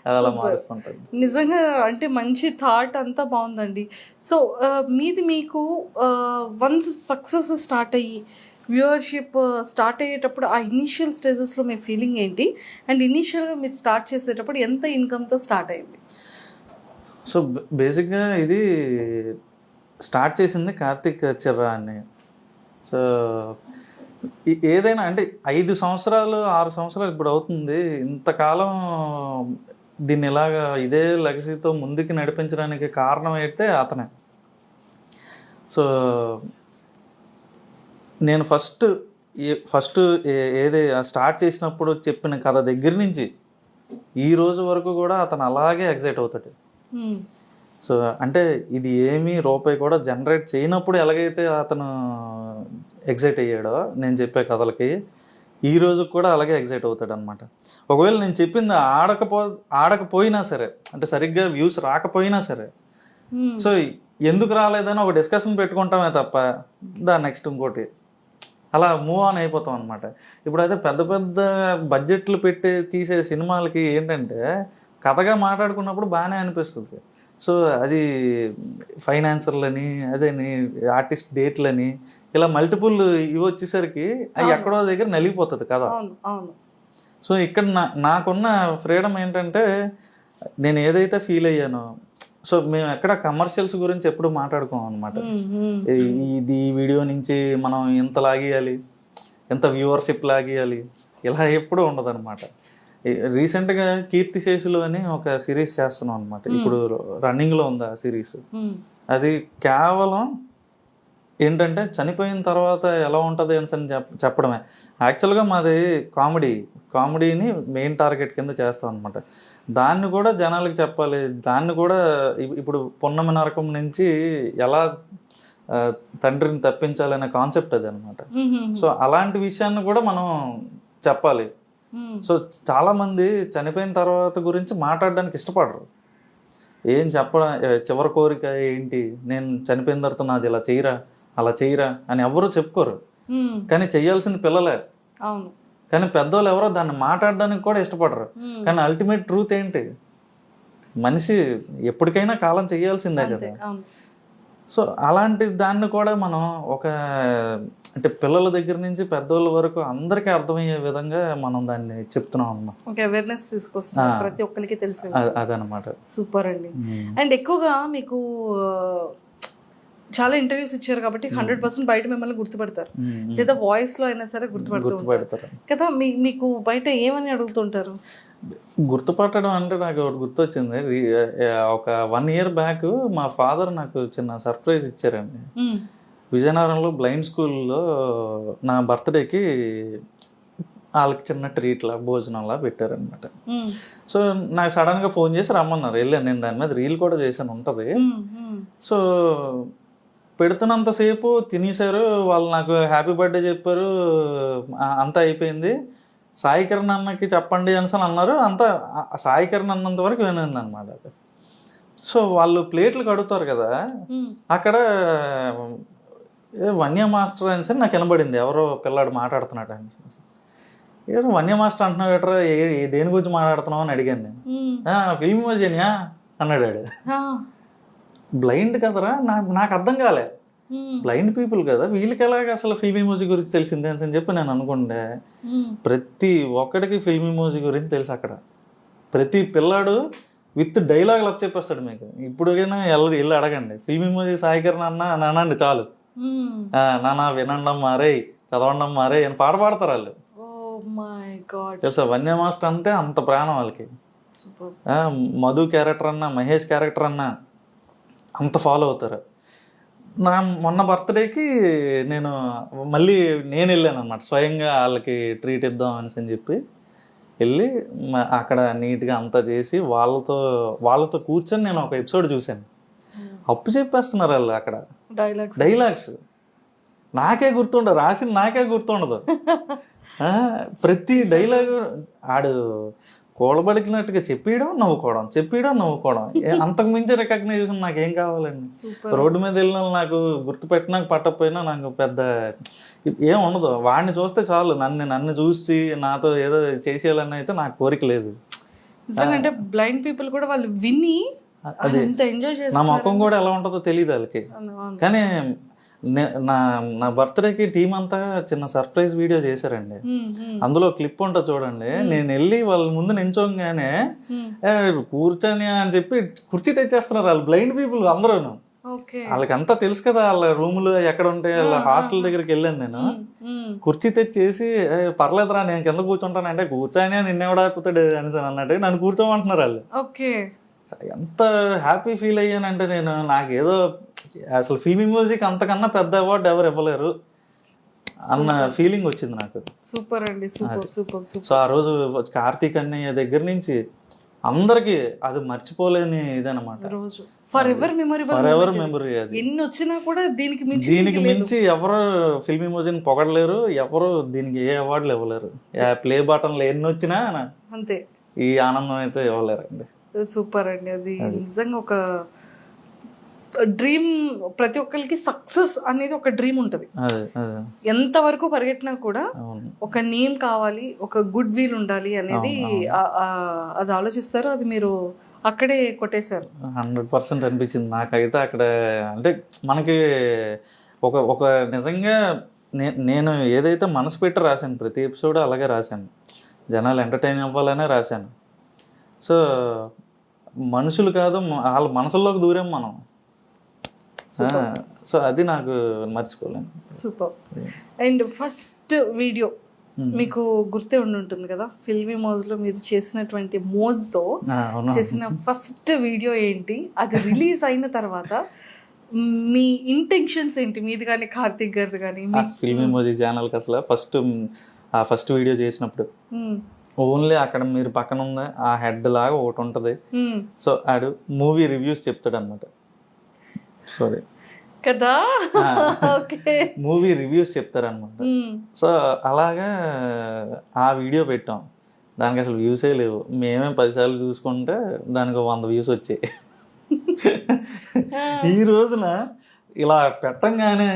అది అలా మారుస్తుంటాను. నిజంగా అంటే మంచి థాట్ అంతా బాగుందండి. సో మీకు వన్స్ సక్సెస్ స్టార్ట్ అయ్యి వ్యూవర్షిప్ స్టార్ట్ అయ్యేటప్పుడు ఆ ఇనీషియల్ స్టేజెస్లో మీ ఫీలింగ్ ఏంటి? అండ్ ఇనీషియల్గా మీరు స్టార్ట్ చేసేటప్పుడు ఎంత ఇన్కమ్తో స్టార్ట్ అయింది? సో బేసిక్గా ఇది స్టార్ట్ చేసింది కార్తిక్ చిర్రా అని. సో ఏదైనా అంటే 5 సంవత్సరాలు 6 సంవత్సరాలు ఇప్పుడు అవుతుంది. ఇంతకాలం దీన్ని ఇలాగా ఇదే లెగసీతో ముందుకు నడిపించడానికి కారణం అయితే అతనే. సో నేను ఫస్ట్ ఏది స్టార్ట్ చేసినప్పుడు చెప్పిన కథ దగ్గర నుంచి ఈ రోజు వరకు కూడా అతను అలాగే ఎగ్జైట్ అవుతాడు. సో అంటే ఇది ఏమీ రూపాయి కూడా జనరేట్ చేయనప్పుడు ఎలాగైతే అతను ఎగ్జైట్ అయ్యాడో నేను చెప్పే కథలకి, ఈ రోజు కూడా అలాగే ఎగ్జైట్ అవుతాడు అనమాట. ఒకవేళ నేను చెప్పింది ఆడకపోయినా సరే, అంటే సరిగ్గా వ్యూస్ రాకపోయినా సరే, సో ఎందుకు రాలేదని ఒక డిస్కషన్ పెట్టుకుంటామే తప్ప దాని నెక్స్ట్ ఇంకోటి అలా మూవ్ ఆన్ అయిపోతాం అనమాట. ఇప్పుడైతే పెద్ద బడ్జెట్లు పెట్టి తీసే సినిమాలకి ఏంటంటే కథగా మాట్లాడుకున్నప్పుడు బాగానే అనిపిస్తుంది. సో అది ఫైనాన్సర్లని, అదేని ఆర్టిస్ట్ డేట్లని, ఇలా మల్టిపుల్ ఇవి వచ్చేసరికి అవి ఎక్కడో దగ్గర నలిగిపోతుంది కదా. సో ఇక్కడ నాకున్న ఫ్రీడమ్ ఏంటంటే నేను ఏదైతే ఫీల్ అయ్యానో, సో మేము ఎక్కడ కమర్షియల్స్ గురించి ఎప్పుడు మాట్లాడుకోం అనమాట. ఇది వీడియో నుంచి మనం ఎంత లాగేయాలి, ఎంత వ్యూవర్షిప్ లాగేయాలి, ఇలా ఎప్పుడూ ఉండదు అనమాట. రీసెంట్గా కీర్తిశేషులు అని ఒక సిరీస్ చేస్తున్నాం అనమాట. ఇప్పుడు రన్నింగ్లో ఉంది ఆ సిరీస్. అది కేవలం ఏంటంటే చనిపోయిన తర్వాత ఎలా ఉంటుంది అని చెప్పడమే. యాక్చువల్గా మాది కామెడీని మెయిన్ టార్గెట్ కింద చేస్తాం అనమాట. దాన్ని కూడా జనాలకు చెప్పాలి. దాన్ని కూడా ఇప్పుడు పున్నమి నరకం నుంచి ఎలా తండ్రిని తప్పించాలనే కాన్సెప్ట్ అది అనమాట. సో అలాంటి విషయాన్ని కూడా మనం చెప్పాలి. సో చాలా మంది చనిపోయిన తర్వాత గురించి మాట్లాడడానికి ఇష్టపడరు. ఏం చెప్పడం, చివరి కోరిక ఏంటి, నేను చనిపోయిన తర్వాత నాది ఇలా చేయరా అలా చేయరా అని ఎవరు చెప్పుకోరు. కానీ చెయ్యాల్సింది పిల్లలే. అవును. కానీ పెద్దోళ్ళు ఎవరో దాన్ని మాట్లాడడానికి కూడా ఇష్టపడరు. కానీ అల్టిమేట్ ట్రూత్ ఏంటి, మనిషి ఎప్పటికైనా కాలం చేయాల్సిందే కదా. సో అలాంటి దాన్ని కూడా మనం ఒక అంటే పిల్లల దగ్గర నుంచి పెద్దోళ్ళ వరకు అందరికీ అర్థమయ్యే విధంగా మనం దాన్ని చెప్తున్నాం అన్నమాట. ఓకే, అవేర్నెస్ తీసుకొస్తాం, ప్రతి ఒక్కరికి తెలిసి. అదనమాట. సూపర్ అండి. అండ్ ఎక్కువగా మీకు చాలా ఇంటర్వ్యూస్ ఇచ్చారు కాబట్టి 100% బయట మిమ్మల్ని గుర్తుపడతారు, లేదా వాయిస్ లో అయినా సరే గుర్తుపడతారు కదా. మీకు బయట ఏమని అడుగుతుంటారు? గుర్తుపట్టడం అంటే నాకు ఒకటి గుర్తొచ్చింది. ఒక 1 year బ్యాక్ మా ఫాదర్ నాకు చిన్న సర్ప్రైజ్ ఇచ్చారండి. విజయనగరంలో బ్లైండ్ స్కూల్లో నా బర్త్డేకి వాళ్ళకి చిన్న ట్రీట్లా భోజనంలా పెట్టారనమాట. సో నాకు సడన్గా ఫోన్ చేసి రమ్మన్నారు, వెళ్ళాను. నేను దాని మీద రీల్ కూడా చేశాను, ఉంటుంది. సో పెడుతున్నంతసేపు తినేశారు వాళ్ళు, నాకు హ్యాపీ బర్త్డే చెప్పారు, అంతా అయిపోయింది. సాయి కిరణ్ అన్నకి చెప్పండి అని అన్నారు. అంతా సాయి కిరణ్ అన్నంత వరకు వినింది అనమాట. సో వాళ్ళు ప్లేట్లు కడుగుతారు కదా, అక్కడ వన్య మాస్టర్ అని సరే నాకు వినబడింది, ఎవరో పిల్లాడు మాట్లాడుతున్నాడు అని. ఏదో వన్య మాస్టర్ అంటున్నావు ఎట్రా, దేని గురించి మాట్లాడుతున్నావు అని అడిగాను నేను. ఫిల్మ్ ఇమోజినియా అన్నాడు. బ్లైండ్ కదరా, నాకు అర్థం కాలే. బ్లైండ్ పీపుల్ కదా, వీళ్ళకి ఎలాగ అసలు ఫిల్మ్ ఇమోజీ గురించి తెలిసిందే అని చెప్పి నేను అనుకుంటే, ప్రతి ఒక్కడికి ఫిల్మ్ ఇమోజీ గురించి తెలుసు. అక్కడ ప్రతి పిల్లాడు విత్ డైలాగ్ లవ్ చెప్పేస్తాడు మీకు. ఇప్పుడుకైనా వెళ్ళి అడగండి, ఫిల్మ్ ఇమోజీ సాయి కిరణ్ అన్న అనండి చాలు, నాన్న వినండం మారే చదవండం మారే అని పాట పాడతారు వాళ్ళు. తెలుసా, వన్య మాస్టర్ అంటే అంత ప్రాణం వాళ్ళకి. మధు క్యారెక్టర్ అన్నా, మహేష్ క్యారెక్టర్ అన్నా అంత ఫాలో అవుతారు. నా మొన్న బర్త్డేకి నేను వెళ్ళాను అనమాట, స్వయంగా వాళ్ళకి ట్రీట్ ఇద్దాం అని చెప్పి వెళ్ళి అక్కడ నీట్గా అంతా చేసి వాళ్ళతో కూర్చొని నేను ఒక ఎపిసోడ్ చూశాను. అప్పు చెప్పేస్తున్నారు వాళ్ళు అక్కడ డైలాగ్స్. నాకే గుర్తుండదు, రాసింది నాకే గుర్తుండదు. ప్రతి డైలాగు ఆడు కూడబడికినట్టుగా చెప్పేయడం నవ్వుకోవడం. అంతకు మించి రికగ్నైజేషన్ నాకేం కావాలండి. రోడ్డు మీద వెళ్ళిన నాకు గుర్తుపెట్టినా పట్టకపోయినా నాకు పెద్ద ఏం ఉండదు. వాడిని చూస్తే చాలు, నన్ను చూసి నాతో ఏదో చేసేయాలని అయితే నాకు కోరిక లేదు. అంటే బ్లైండ్ పీపుల్ కూడా వాళ్ళు విని ఎంజాయ్ చేస్తారు. నా ముఖం కూడా ఎలా ఉంటుందో తెలియదు వాళ్ళకి. కానీ నా బర్త్డేకి టీం అంతా చిన్న సర్ప్రైజ్ వీడియో చేశారండి. అందులో క్లిప్ ఉంటుంది చూడండి. నేను వెళ్ళి వాళ్ళ ముందు నించోగానే కూర్చొని అని చెప్పి కుర్చీ తెచ్చేస్తున్నారు వాళ్ళు, బ్లైండ్ పీపుల్ అందరూ. వాళ్ళకి అంతా తెలుసు కదా, వాళ్ళ రూములు ఎక్కడ ఉంటాయి, వాళ్ళ హాస్టల్ దగ్గరికి వెళ్ళాను నేను. కుర్చీ తెచ్చేసి పర్లేదురా నేను కింద కూర్చుంటాను అంటే, కూర్చొని నిన్నెవడాపోతాడు అని అన్నట్టు నన్ను కూర్చోమంటున్నారు వాళ్ళు. ఎంత హ్యాపీ ఫీల్ అయ్యానంటే నేను, నాకేదో అసలు ఫిల్మ్ ఇమోజీకి అంతకన్నా పెద్ద అవార్డు ఎవరు ఇవ్వలేరు అన్న ఫీలింగ్ వచ్చింది నాకు. సూపర్ అండి, సూపర్. సో ఆ రోజు కార్తీక్ అన్నయ్య దగ్గర నుంచి అందరికి అది మర్చిపోలేని ఇదనమాట. For ever memory. అది ఎన్ని వచ్చినా కూడా దీనికి మించి ఎవరు ఫిల్మ్ ఇమోజీని పొగడలేరు, ఎవరు దీనికి ఏ అవార్డులు ఇవ్వలేరు. ప్లే బటన్లు ఎన్ని వచ్చినా అంతే, ఈ ఆనందం అయితే ఇవ్వలేరండి. సూపర్ అండి. అది నిజంగా ఒక డ్రీమ్. ప్రతి ఒక్కరికి సక్సెస్ అనేది ఒక డ్రీమ్ ఉంటుంది. ఎంత వరకు పరిగెట్టినా కూడా ఒక నేమ్ కావాలి, ఒక గుడ్ విల్ ఉండాలి అనేది అది ఆలోచిస్తారు. అది మీరు అక్కడే కొట్టేశారు. 100% అనిపించింది నాకైతే అక్కడ. అంటే మనకి ఒక నిజంగా నేను ఏదైతే మనసు పెట్టి రాశాను, ప్రతి ఎపిసోడ్ అలాగే రాశాను. జనాలు ఎంటర్టైన్ అవ్వాలనే రాశాను. సో మనుషులు కాదు, వాళ్ళ మనసుల్లోకి దూరం మనం. సో అది నాకు మర్చిపోలేను. సూపర్. అండ్ ఫస్ట్ వీడియో మీకు గుర్తే ఉంటుంది కదా, ఫిల్మీ మోజ్లో మీరు చేసినటువంటి మోజ్తో చేసిన ఫస్ట్ వీడియో ఏంటి? అది రిలీజ్ అయిన తర్వాత మీ ఇంటెన్షన్స్ ఏంటి, మీది కానీ కార్తీక్ గారిది కానీ? ఫిల్మీ మోజీ ఛానల్కి అసలు ఫస్ట్ వీడియో చేసినప్పుడు ఓన్లీ అక్కడ మీరు పక్కన ఉన్న ఆ హెడ్ లాగా ఒకటి ఉంటుంది. సో ఆడు మూవీ రివ్యూస్ చెప్తాడు అనమాట. సారీ, కదా. ఓకే. మూవీ రివ్యూస్ చెప్తారనమాట. సో అలాగా ఆ వీడియో పెట్టాం. దానికి అసలు వ్యూసే లేవు. మేమే 10 సార్లు చూసుకుంటే దానికి 100 వ్యూస్ వచ్చాయి. ఈ రోజున ఇలా పెట్టంగానే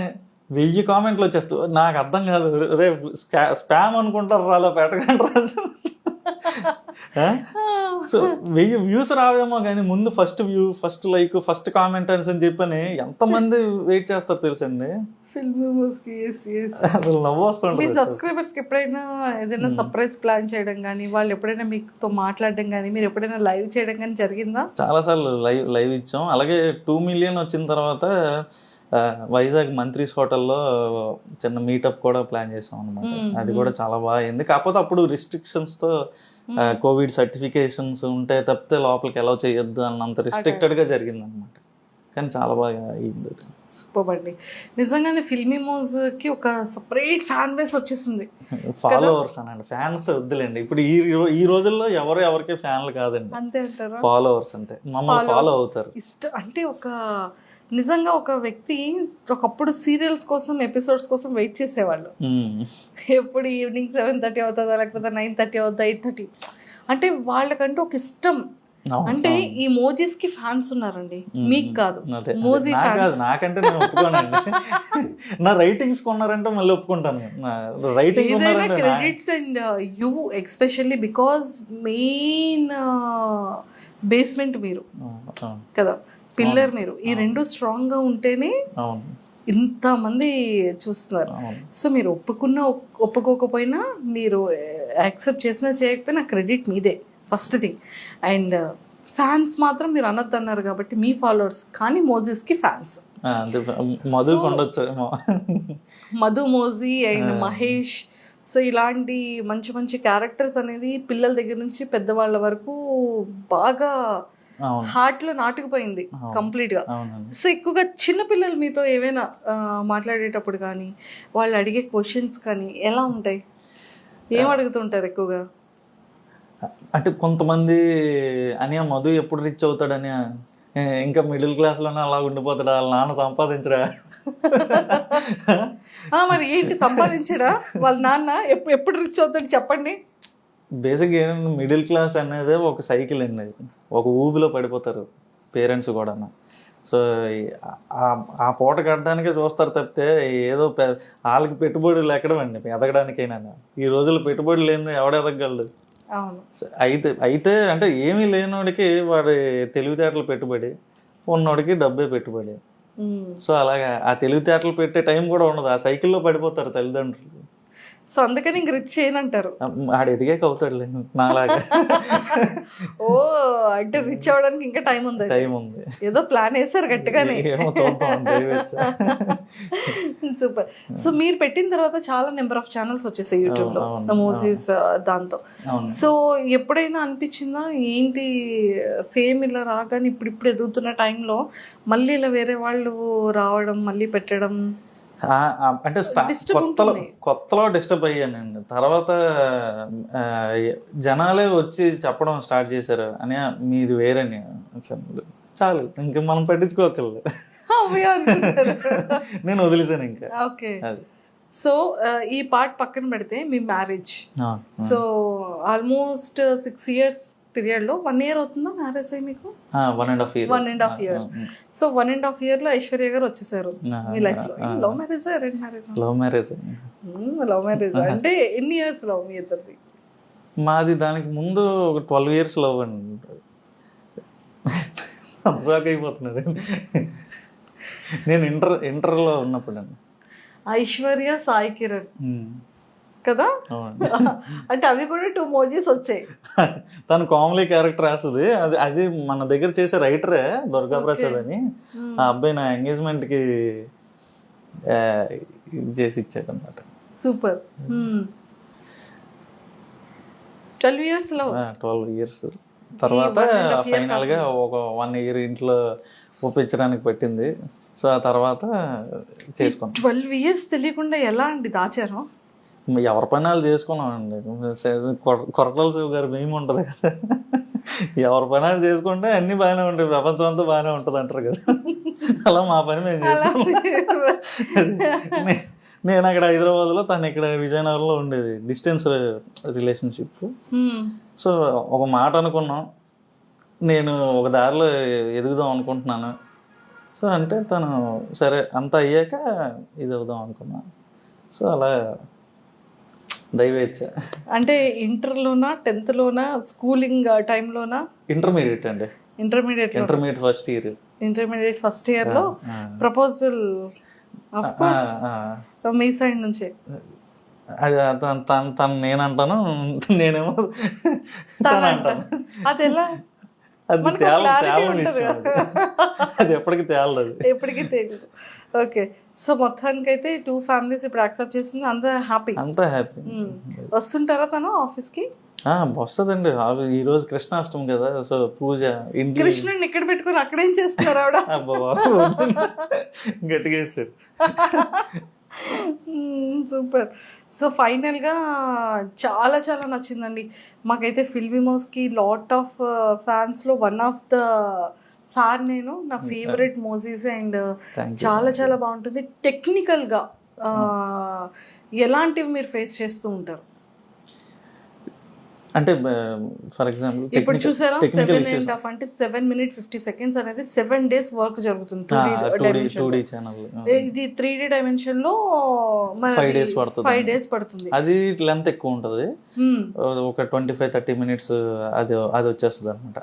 1000 కామెంట్లు వచ్చేస్తూ నాకు అర్థం కాదు. రే స్పామ్ అనుకుంటారు అలా పెట్టకండి. సో 1000 వ్యూస్ రావేమో కానీ ముందు first view, first like, first comment అని చెప్పని ఎంతమంది వెయిట్ చేస్తారు తెలుసండి. అసలు నవ్వు మీ వస్తుంది. సబ్స్క్రైబర్స్ కి ఎప్పుడైనా ఏదైనా సర్ప్రైజ్ ప్లాన్ చేయడం కానీ, వాళ్ళు ఎప్పుడైనా మీతో మాట్లాడడం కానీ, మీరు ఎప్పుడైనా లైవ్ చేయడం కానీ జరిగిందా? చాలా సార్లు లైవ్ ఇచ్చాం. అలాగే 2 మిలియన్ వచ్చిన తర్వాత వైజాగ్ మంత్రీస్ హోటల్లో చిన్న మీటప్ కూడా ప్లాన్ చేసాం అనమాట. అది కూడా చాలా బాగా అయింది. కాకపోతే అప్పుడు రిస్ట్రిక్షన్స్తో కోవిడ్ సర్టిఫికేషన్స్ ఉంటే తప్పితే లోపలికి అలౌ చేయొద్దు అన్నంత రిస్ట్రిక్టెడ్గా జరిగింది అనమాట. కానీ చాలా బాగా అయింది. సూపర్ అండి. నిజంగానే ఫిల్మీ మోజ్కి ఒక సపరేట్ ఫ్యాన్ బేస్ వచ్చేసింది. ఫాలోవర్స్ అనండి, ఫ్యాన్స్ వద్దులేండి. ఇప్పుడు ఈ రోజుల్లో ఎవరికి ఫ్యాన్లు కాదండి, అంతే అంటారా? ఫాలోవర్స్ అంతే, మమ్మల్ని ఫాలో అవుతారు. ఇష్టం అంటే నిజంగా ఒక వ్యక్తి ఒకప్పుడు సీరియల్స్ కోసం, ఎపిసోడ్స్ కోసం వెయిట్ చేసేవాళ్ళు. ఎప్పుడు ఈవినింగ్ 7:30 అవుతుందా, లేకపోతే 9:30 అవుతుందా, 8:30. అంటే వాళ్ళకంటూ ఒక ఇష్టం. అంటే ఈ మోజీస్ కి ఫ్యాన్స్ ఉన్నారండి, మీకు కాదు. మోజీ ఫ్యాన్స్ నాకంటే నేను ఒప్పుకోనండి. నా రైటింగ్స్ కొన్నారంటే మళ్ళీ ఒప్పుకుంటాను. Writing credits and you especially because main basement మీరు కదా, పిల్లర్ మీరు. ఈ రెండు స్ట్రాంగ్ గా ఉంటేనే ఇంతమంది చూస్తున్నారు. సో మీరు ఒప్పుకోకపోయినా, మీరు యాక్సెప్ట్ చేసినా చేయకపోయినా క్రెడిట్ మీదే ఫస్ట్ థింగ్. అండ్ ఫ్యాన్స్ మాత్రం మీరు అనొద్దు అన్నారు కాబట్టి మీ ఫాలోవర్స్, కానీ మోజీస్ కి ఫ్యాన్స్. మధు మోజీ అండ్ మహేష్. సో ఇలాంటి మంచి మంచి క్యారెక్టర్స్ అనేది పిల్లల దగ్గర నుంచి పెద్దవాళ్ళ వరకు బాగా హార్ట్ లో నాటుకుపోయింది కంప్లీట్ గా. సో ఎక్కువగా చిన్నపిల్లలు మీతో ఏమైనా మాట్లాడేటప్పుడు కానీ, వాళ్ళు అడిగే క్వశ్చన్స్ కానీ ఎలా ఉంటాయి? ఏం అడుగుతుంటారు ఎక్కువగా? అంటే కొంతమంది అని మధు ఎప్పుడు రిచ్ అవుతాడని, ఇంకా మిడిల్ క్లాస్ లోనే అలా ఉండిపోతాడా, వాళ్ళ నాన్న సంపాదించడా? మరి ఏంటి సంపాదించడా వాళ్ళ నాన్న? ఎప్పుడు రిచ్ అవుతాడు చెప్పండి. బేసిక్గా ఏంటంటే మిడిల్ క్లాస్ అనేది ఒక సైకిల్ అండి, ఒక ఊబిలో పడిపోతారు పేరెంట్స్ కూడా. సో ఆ పూట కట్టడానికే చూస్తారు తప్పితే ఏదో వాళ్ళకి పెట్టుబడులు ఎక్కడమండి ఎదగడానికైనా. ఈ రోజుల్లో పెట్టుబడులు లేని ఎవడ ఎదగలడు. అయితే అంటే ఏమీ లేనివాడికి వాడి తెలివితేటలు పెట్టుబడి, ఉన్నోడికి డబ్బే పెట్టుబడి. సో అలాగా ఆ తెలివితేటలు పెట్టే టైం కూడా ఉండదు, ఆ సైకిల్లో పడిపోతారు తల్లిదండ్రులు. సో అందుకని ఇంక రిచ్ చేయనంటారు. ఆడు ఎదిగాక అవుతాడు నాలాగా. ఓ అంటే రిచ్ అవ్వడానికి ఇంకా టైం ఉంది. ఏదో ప్లాన్ వేసారు గట్టిగానే. సూపర్. సో మీరు పెట్టిన తర్వాత చాలా నెంబర్ ఆఫ్ ఛానల్స్ వచ్చేసాయి యూట్యూబ్ లో, మోజీస్ దాంతో. సో ఎప్పుడైనా అనిపించిందా ఏంటి ఫేమ్ ఇలా రాగానే ఇప్పుడు ఎదుగుతున్న టైంలో మళ్ళీ ఇలా వేరే వాళ్ళు రావడం, మళ్ళీ పెట్టడం? అంటే కొత్తలో డిస్టర్బ్ అయ్యానండి. తర్వాత జనాలే వచ్చి చెప్పడం స్టార్ట్ చేశారు అని, మీది వేరని. చాలు ఇంకా మనం పట్టించుకోకర్లేదు, నేను వదిలేసాను ఇంకా. ఓకే. సో ఈ పార్ట్ పక్కన పెడితే మీ marriage, so almost 6 years period లో 1 year అవుతుందా మ్యారేజ్ అయ్యి మీకు? 1.5 years. సో 1.5 year లో ఐశ్వర్య గారు వచ్చేసారు మీ లైఫ్ లో. Love marriage, arrange marriage? Love marriage. Love marriage అంటే ఎన్ని ఇయర్స్ లవ్ మీ ఇద్దరిది? మాది దానికి ముందు 12 years లవ్ అండి. షాక్ అయిపోతున్నారు. నేను ఇంటర్లో ఉన్నప్పుడు అండి. ఐశ్వర్య, సాయి కిరణ్ కదా, అంటే అవి కూడా 2 మోజీస్ వచ్చాయి. తను కామెడీ క్యారెక్టర్ రాస్తుంది. అది మన దగ్గర చేసే రైటరే దుర్గా ప్రసాద్ అని. ఆ అబ్బాయి నా ఎంగేజ్మెంట్ కి చేసి ఇచ్చాడు అనమాట. సూపర్. 12 years love. 12 years తర్వాత ఫైనల్ గా ఒక 1 year ఇంట్లో ఒప్పించడానికి పట్టింది. సో ఆ తర్వాత చేసుకున్నాం. 12 years తెలియకుండా ఎలా అండి దాచారు? ఎవరి పని వాళ్ళు చేసుకున్నామండి. కొరటాల శివ గారు మేము ఉంటుంది కదా, ఎవరి పని వాళ్ళు చేసుకుంటే అన్ని బాగానే ఉంటాయి, ప్రపంచం అంతా బాగానే ఉంటుంది అంటారు కదా. అలా మా పని మేము చేసాం. నేను అక్కడ హైదరాబాద్లో, తను ఇక్కడ విజయనగరంలో ఉండేది. Distance relationship. సో ఒక మాట అనుకున్నాం, నేను ఒక దారిలో ఎదుగుదాం అనుకుంటున్నాను. సో అంటే తను సరే అంతా అయ్యాక ఇది అవుదాం అనుకున్నా. సో అలా దైవేచ్ఛ. అంటే ఇంటర్లోనా, 10th లోనా, స్కూలింగ్ టైంలోనా? ఇంటర్మీడియట్ అండి. Intermediate first year. Intermediate first year లో ప్రపోజల్ ఆఫ్ కోర్స్ మీ సైడ్ నుంచే. అది తను నేనంటాను, నేనేమో తను అంటాను. అది ఎలా? అది తేలని విషయం. అది ఎప్పటికీ తేలదు, ఎప్పటికీ తెలియదు. ఓకే, సో మొత్తానికి అయితే 2 families ఇప్పుడు యాక్సెప్ట్ చేసింది. అంతా హ్యాపీ? అంతా హ్యాపీ. వస్తుంటారా తను ఆఫీస్ కి? వస్తుందండి. ఈ రోజు కృష్ణాష్టమి కదా, సో పూజ ఇంటి. కృష్ణుడిని ఇక్కడ పెట్టుకుని అక్కడేం చేస్తున్నారు ఆవిడ? గట్టిగా వేస్తారు. సూపర్. సో ఫైనల్గా చాలా చాలా నచ్చిందండి మాకైతే. ఫిల్మీమోస్కి లాట్ ఆఫ్ ఫ్యాన్స్లో వన్ ఆఫ్ ద ఫ్యాన్ నేను. నా ఫేవరెట్ మూవీస్ అండ్ చాలా చాలా బాగుంటుంది. టెక్నికల్గా ఎలాంటివి మీరు ఫేస్ చేస్తూ ఉంటారు? అంటే ఫర్ ఎగ్జాంపుల్ ఇప్పుడు చూసారా 7.5 అంటే 7 minutes 50 seconds అనేది 7 days వర్క్ జరుగుతుంది 2D ఛానల్. ఇది 3D డైమెన్షన్ లో 5 days పడుతుంది. అది లెంత్ ఎక్కువ ఉంటది, ఒక 25-30 minutes అది వచ్చేస్తుంది అనమాట.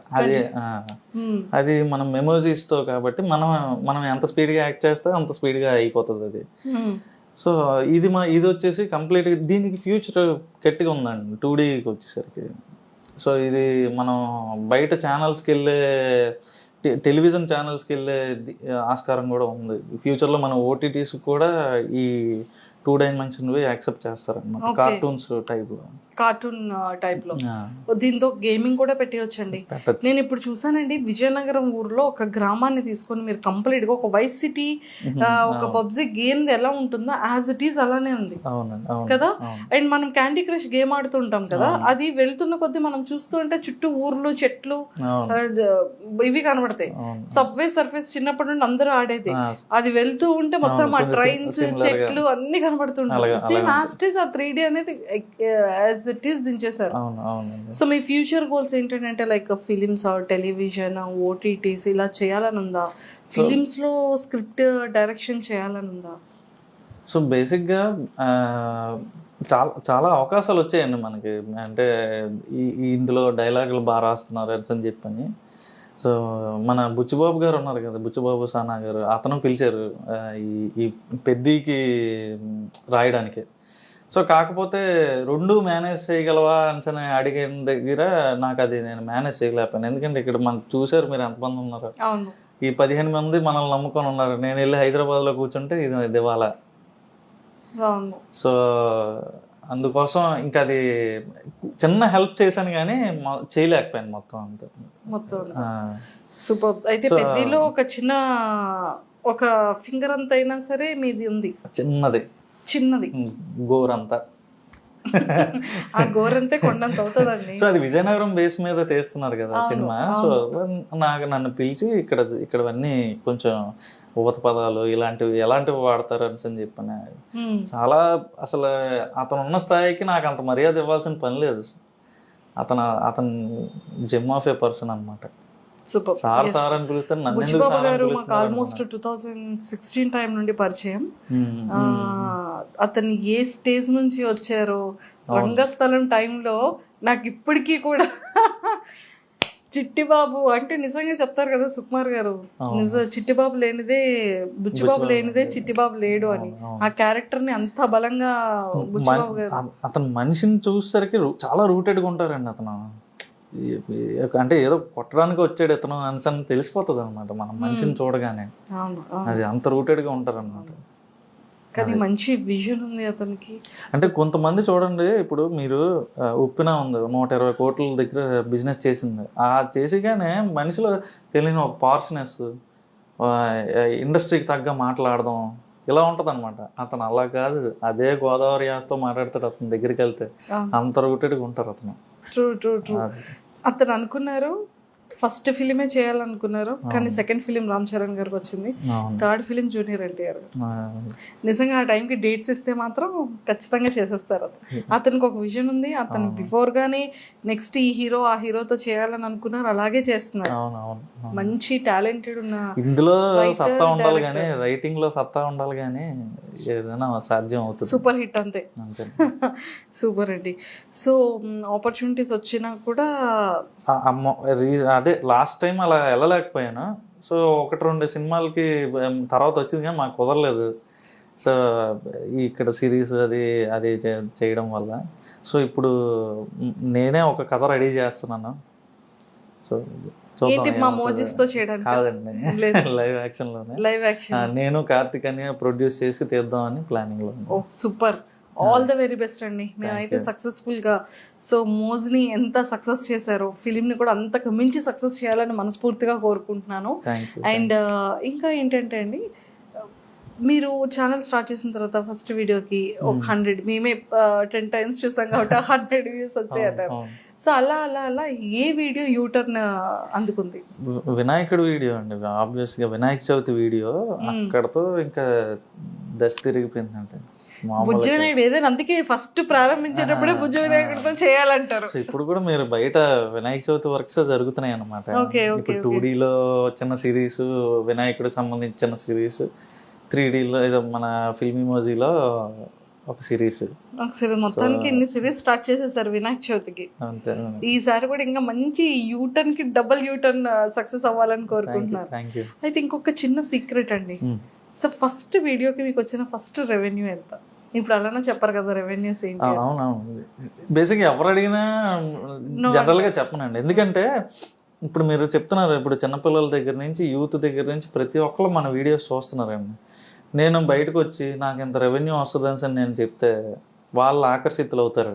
అది మనం మెమోరీస్ తో కాబట్టి మనం ఎంత స్పీడ్ గా యాక్ట్ చేస్తే అంత స్పీడ్ గా అయిపోతుంది అది. సో ఇది వచ్చేసి కంప్లీట్ దీనికి ఫ్యూచర్ గట్టిగా ఉందండి 2Dకి వచ్చేసరికి. సో ఇది మనం బయట ఛానల్స్కి వెళ్ళే టెలివిజన్ ఛానల్స్కి వెళ్ళే ఆస్కారం కూడా ఉంది. ఫ్యూచర్లో మన ఓటీటీస్ కూడా ఈ 2 dimension యాక్సెప్ట్ చేస్తారన్నమాట. కార్టూన్స్ టైప్ లో దీంతో గేమింగ్ కూడా పెట్టివచ్చండి. నేను ఇప్పుడు చూసానండి విజయనగరం ఊర్లో ఒక గ్రామాన్ని తీసుకొని మీరు కంప్లీట్ గా ఒక వైస్ సిటీ, ఒక పబ్జీ గేమ్ ఎలా ఉంటుందో యాజ్ ఇట్ ఈస్ అలానే ఉంది కదా. అండ్ మనం క్యాండీ క్రష్ గేమ్ ఆడుతుంటాం కదా, అది వెళ్తున్న కొద్దీ మనం చూస్తుంటే చుట్టూ ఊర్లు, చెట్లు ఇవి కనబడతాయి. సబ్వే సర్ఫేస్ చిన్నప్పటి నుండి అందరూ ఆడేది, అది వెళ్తూ ఉంటే మొత్తం ఆ ట్రైన్స్, చెట్లు అన్ని కనబడుతుంటాయి. సేమ్ యాజ్ ఇట్ ఈస్ ఆ 3D అనేది యాజ్ ఇట్ ఈస్ దించేసారు. సో మీ ఫ్యూచర్ గోల్స్ ఏంటంటే లైక్ ఫిలిమ్స్, టెలివిజన్, ఓటీటీస్ ఇలా చేయాలని ఉందా? ఫిలిమ్స్ లో స్క్రిప్ట్ డైరెక్షన్ చేయాలని ఉందా? సో బేసిక్గా చాలా అవకాశాలు వచ్చాయండి మనకి. అంటే ఇందులో డైలాగులు బాగా రాస్తున్నారు అని చెప్పని. సో మన బుచ్చిబాబు గారు ఉన్నారు కదా, బుచ్చిబాబు సానా గారు, అతను పిలిచారు ఈ పెద్దకి రాయడానికి. సో కాకపోతే 2 మేనేజ్ చేయగలవా అని అడిగిన దగ్గర నాకు అది నేను మేనేజ్ చేయలేకపోయాను. ఎందుకంటే ఇక్కడ మనం చూసారు మీరు ఎంతమంది ఉన్నారు, ఈ 15 మంది మనల్ని నమ్ముకొని ఉన్నారు. నేను వెళ్ళి హైదరాబాద్లో కూర్చుంటే ఇది దివాలా. సో అందుకోసం ఇంకా అది చిన్న హెల్ప్ చేశాను కానీ చేయలేకపోయాను మొత్తం. సూపర్. అయితే పెద్దలో ఒక చిన్న ఒక ఫింగర్ అంత అయినా సరే మీది ఉంది, చిన్నది గోరంతా. ఆ గోరంతే కొండంత అవుతుందండి. సో అది విజయనగరం బేస్ మీద తీస్తున్నారు కదా సినిమా. సో నన్ను పిలిచి ఇక్కడవన్నీ కొంచెం ఉపత పదాలు ఎలాంటివి వాడతారు అని చెప్పాను. చాలా అసలు అతను ఉన్న స్థాయికి నాకు అంత మర్యాద ఇవ్వాల్సిన పని లేదు. అతను జెమ్ ఆఫ్ ఏ పర్సన్ అనమాట. సూపర్. సార్ అని పిలుస్తాను. బుచ్చిబాబు గారు మాకు ఆల్మోస్ట్ 2016 టైం నుండి పరిచయం. అతను ఏ స్టేజ్ నుంచి వచ్చారో రంగస్థలం టైంలో నాకు ఇప్పటికీ కూడా చిట్టిబాబు అంటే నిజంగా చెప్తారు కదా సుకుమార్ గారు, చిట్టిబాబు లేనిదే బుచ్చిబాబు లేనిదే చిట్టిబాబు లేడు అని. ఆ క్యారెక్టర్ ని అంత బలంగా బుచ్చిబాబు గారు. అతను మనిషిని చూసేసరికి చాలా రూటెడ్గా ఉంటారండి. అతను అంటే ఏదో కొట్టడానికి వచ్చాడు ఇతను అని తెలిసిపోతుంది అనమాట మనం మనిషిని చూడగానే. అది అంత రూటెడ్గా ఉంటారు అనమాట. కానీ మంచి విజన్ ఉంది అతనికి. అంటే కొంతమంది చూడండి, ఇప్పుడు మీరు ఉప్పిన ఉంది 120 కోట్ల దగ్గర బిజినెస్ చేసింది, ఆ చేసిగానే మనిషిలో తెలియని ఒక పార్ష్నెస్, ఇండస్ట్రీకి తగ్గ మాట్లాడదాం ఇలా ఉంటుంది అనమాట. అతను అలా కాదు, అదే గోదావరి యాసతో మాట్లాడతాడు. అతని దగ్గరికి వెళ్తే అంత రూటెడ్గా ఉంటారు అతను. ట్రూ. అతను అనుకున్నారు ఫస్ట్ ఫిలిమే చేయాలనుకున్నారు కానీ సెకండ్ ఫిలిం రామ్ చరణ్ గారికి వచ్చింది, అవును. థర్డ్ ఫిలిం జూనియర్ ఎన్టీఆర్ గారు. ఆ, నిజంగా ఆ టైంకి డేట్స్ ఇస్తే మాత్రం ఖచ్చితంగా చేసేస్తారు. అతనికి ఒక విజన్ ఉంది, అతను బిఫోర్ గానే నెక్స్ట్ ఈ హీరో ఆ హీరోతో చేయాలని అనుకున్నారు, అలాగే చేస్తున్నారు. అవును అవును అవును. మంచి టాలెంటెడ్ ఉన్న ఇందులో writer, సత్తా ఉండాలి director. కానీ రైటింగ్ లో సత్తా ఉండాలి కానీ ఏదైనా సాధ్యం అవుతుంది సూపర్ హిట్ అంతే. అంతే. సూపర్ అండి. సో ఆపర్చునిటీస్ వచ్చినా కూడా అదే లాస్ట్ టైం అలా వెళ్ళలేకపోయాను. సో 1-2 సినిమాలకి తర్వాత వచ్చింది కానీ మాకు కుదరలేదు. సో ఇక్కడ సిరీస్ అది చేయడం వల్ల సో ఇప్పుడు నేనే ఒక కథ రెడీ చేస్తున్నాను. సో ఏంటి మా మోజీస్ తో చేయడానికి? కాదండి, లేదు. లైవ్ యాక్షన్ లోనే లైవ్ యాక్షన్ నేను కార్తిక్ అని ప్రొడ్యూస్ చేసి తీద్దామని ప్లానింగ్ లో. Oh super, all the very best అండి. మేమైతే సక్సెస్ఫుల్ గా సో మోజ్ని ఎంత సక్సెస్ చేశారో ఫిలిం ని కూడా అంతకు మించి సక్సెస్ చేయాలని మనస్ఫూర్తిగా కోరుకుంటున్నాను. అండ్ ఇంకా ఏంటంటే అండి, మీరు ఛానల్ స్టార్ట్ చేసిన తర్వాత ఫస్ట్ వీడియోకి ఒక 100, మేమే 10 times చూసాం కాబట్టి 100 వ్యూస్ వచ్చాయి అంటారు. సో అలా అలా అలా ఏ వీడియో యూటర్న్ అందుకుంది? వినాయకుడు వీడియో అండి. ఆబ్వియస్ గా వినాయక చవితి వీడియో అక్కడతో ఇంకా దశ తిరిగిపోయింది. అంటే బుజ్జి వినాయకుడు ఏదైనా అందుకే ఫస్ట్ ప్రారంభించేటప్పుడే బుజ్జి వినాయకుడితో చేయాలంటారు. సో ఇప్పుడు కూడా మీరు బయట వినాయక చవితి వర్క్స్ జరుగుతున్నాయి అన్నమాట. ఇప్పుడు 2Dలో చిన్న సిరీస్, వినాయకుడు సంబంధించిన సిరీస్, 3Dలో ఏదో మన ఫిల్మిమోజీలో ఒక సిరీస్. మొత్తానికి ఇన్ని సిరీస్ స్టార్ట్ చేసేసారు వినాయక చవితికి. అంతే. ఈసారి కూడా ఇంకా మంచి యూటర్న్ కి డబుల్ యూటర్న్ సక్సెస్ అవ్వాలని కోరుకుంటున్నారు. అయితే ఇంకొక చిన్న సీక్రెట్ అండి. సో ఫస్ట్ వీడియోకి మీకు వచ్చిన ఫస్ట్ రెవెన్యూ ఎంత? ఇప్పుడు అలానే చెప్పరు కదా రెవెన్యూస్ ఏంటి? అవునవును, బేసిక్గా ఎవరు అడిగినా జనరల్గా చెప్పనండి. ఎందుకంటే ఇప్పుడు మీరు చెప్తున్నారు, ఇప్పుడు చిన్నపిల్లల దగ్గర నుంచి యూత్ దగ్గర నుంచి ప్రతి ఒక్కరు మన వీడియోస్ చూస్తున్నారండి. నేను బయటకు వచ్చి నాకు ఇంత రెవెన్యూ వస్తుందని నేను చెప్తే వాళ్ళు ఆకర్షితులు అవుతారు.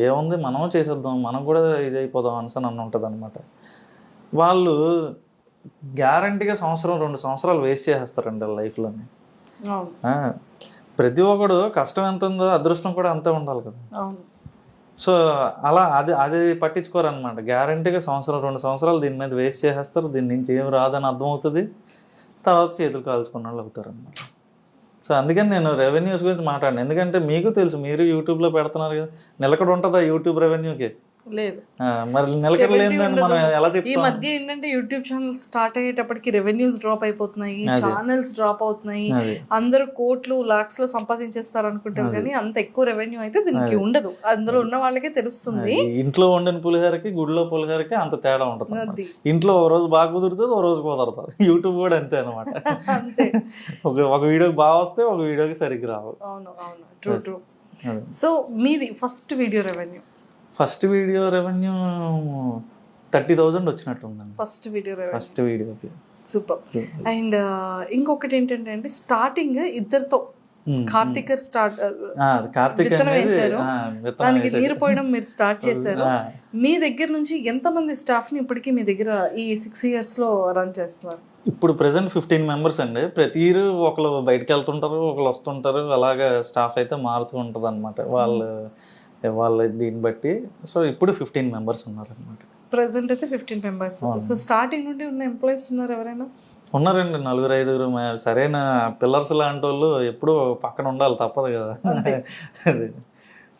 ఏముంది మనం చేసేద్దాం, మనం కూడా ఇది అయిపోదాం అని నన్ను ఉంటుంది అనమాట. వాళ్ళు గ్యారంటీగా 1-2 సంవత్సరాలు వేస్ట్ చేసేస్తారండి లైఫ్లోని. ప్రతి ఒక్కడు కష్టం ఎంత ఉందో అదృష్టం కూడా అంతే ఉండాలి కదా. సో అలా అది పట్టించుకోరనమాట. గ్యారంటీగా 1-2 సంవత్సరాలు దీని మీద వేస్ట్ చేసేస్తారు. దీని నుంచి ఏం రాదని అర్థమవుతుంది, తర్వాత చేతులు కాల్చుకున్న వాళ్ళు అవుతారు అన్నమాట. సో అందుకని నేను రెవెన్యూస్ గురించి మాట్లాడాను. ఎందుకంటే మీకు తెలుసు, మీరు యూట్యూబ్లో పెడుతున్నారు కదా, నిలకడ ఉంటుందా యూట్యూబ్ రెవెన్యూకి? లేదు. మరి నిలకడ లేదని మనం ఎలా చెప్తాం? ఈ మధ్య ఏంటంటే యూట్యూబ్ ఛానల్ స్టార్ట్ అయ్యేటప్పటికి రెవెన్యూస్ డ్రాప్ అయిపోతున్నాయి, ఛానల్స్ డ్రాప్ అవుతున్నాయి, అందరూ కోట్లు లాక్స్ లో సంపాదించేస్తారు అనుకుంటారు కానీ అంత ఎక్కువ రెవెన్యూ అయితే దీనికి ఉండదు. అందులో ఉన్న వాళ్ళకే తెలుస్తుంది. ఇంట్లో వండిన పులిహోరకి గుడిలో పులిహోరకి అంత తేడా ఉంటుంది. ఇంట్లో ఓ రోజు బాగా కుదురుతుంది, ఓ రోజు కుదరదు. యూట్యూబ్ కూడా అంతే అనమాట. ఒక వీడియోకి బాగా వస్తే ఒక వీడియోకి సరిగ్గా రావు. అవును అవును, ట్రూ ట్రూ. సో మీది first video revenue? First video revenue 30,000 వచ్చినట్టుందండి ఫస్ట్ వీడియోకి. సూపర్. అండ్ ఇంకొకటి ఏంటంటే అండి, స్టార్టింగ్ ఇద్దరితో కార్తిక్ వేశారు, దానికి నీరు పోయడం మీరు స్టార్ట్ చేశారు. మీ దగ్గర నుంచి ఎంతమంది స్టాఫ్ ని ఇప్పటికీ మీ దగ్గర ఈ 6 years లో రన్ చేస్తున్నారు? ఇప్పుడు ప్రెసెంట్ 15 members అండి. ప్రతి ఇయర్ ఒకళ్ళు బయటకు వెళ్తుంటారు, ఒకళ్ళు వస్తుంటారు, అలాగా స్టాఫ్ అయితే మారుతూ ఉంటుంది అనమాట వాళ్ళ దీన్ని బట్టి. సో ఇప్పుడు 15 members ఉన్నారు అనమాట. ప్రెసెంట్ అయితే 15 members. సో స్టార్టింగ్ నుండి ఉన్న ఎంప్లాయీస్ ఉన్నారు ఎవరైనా? ఉన్నారండి, 4-5. సరైన పిల్లర్స్ లాంటి వాళ్ళు ఎప్పుడూ పక్కన ఉండాలి, తప్పదు కదా. అది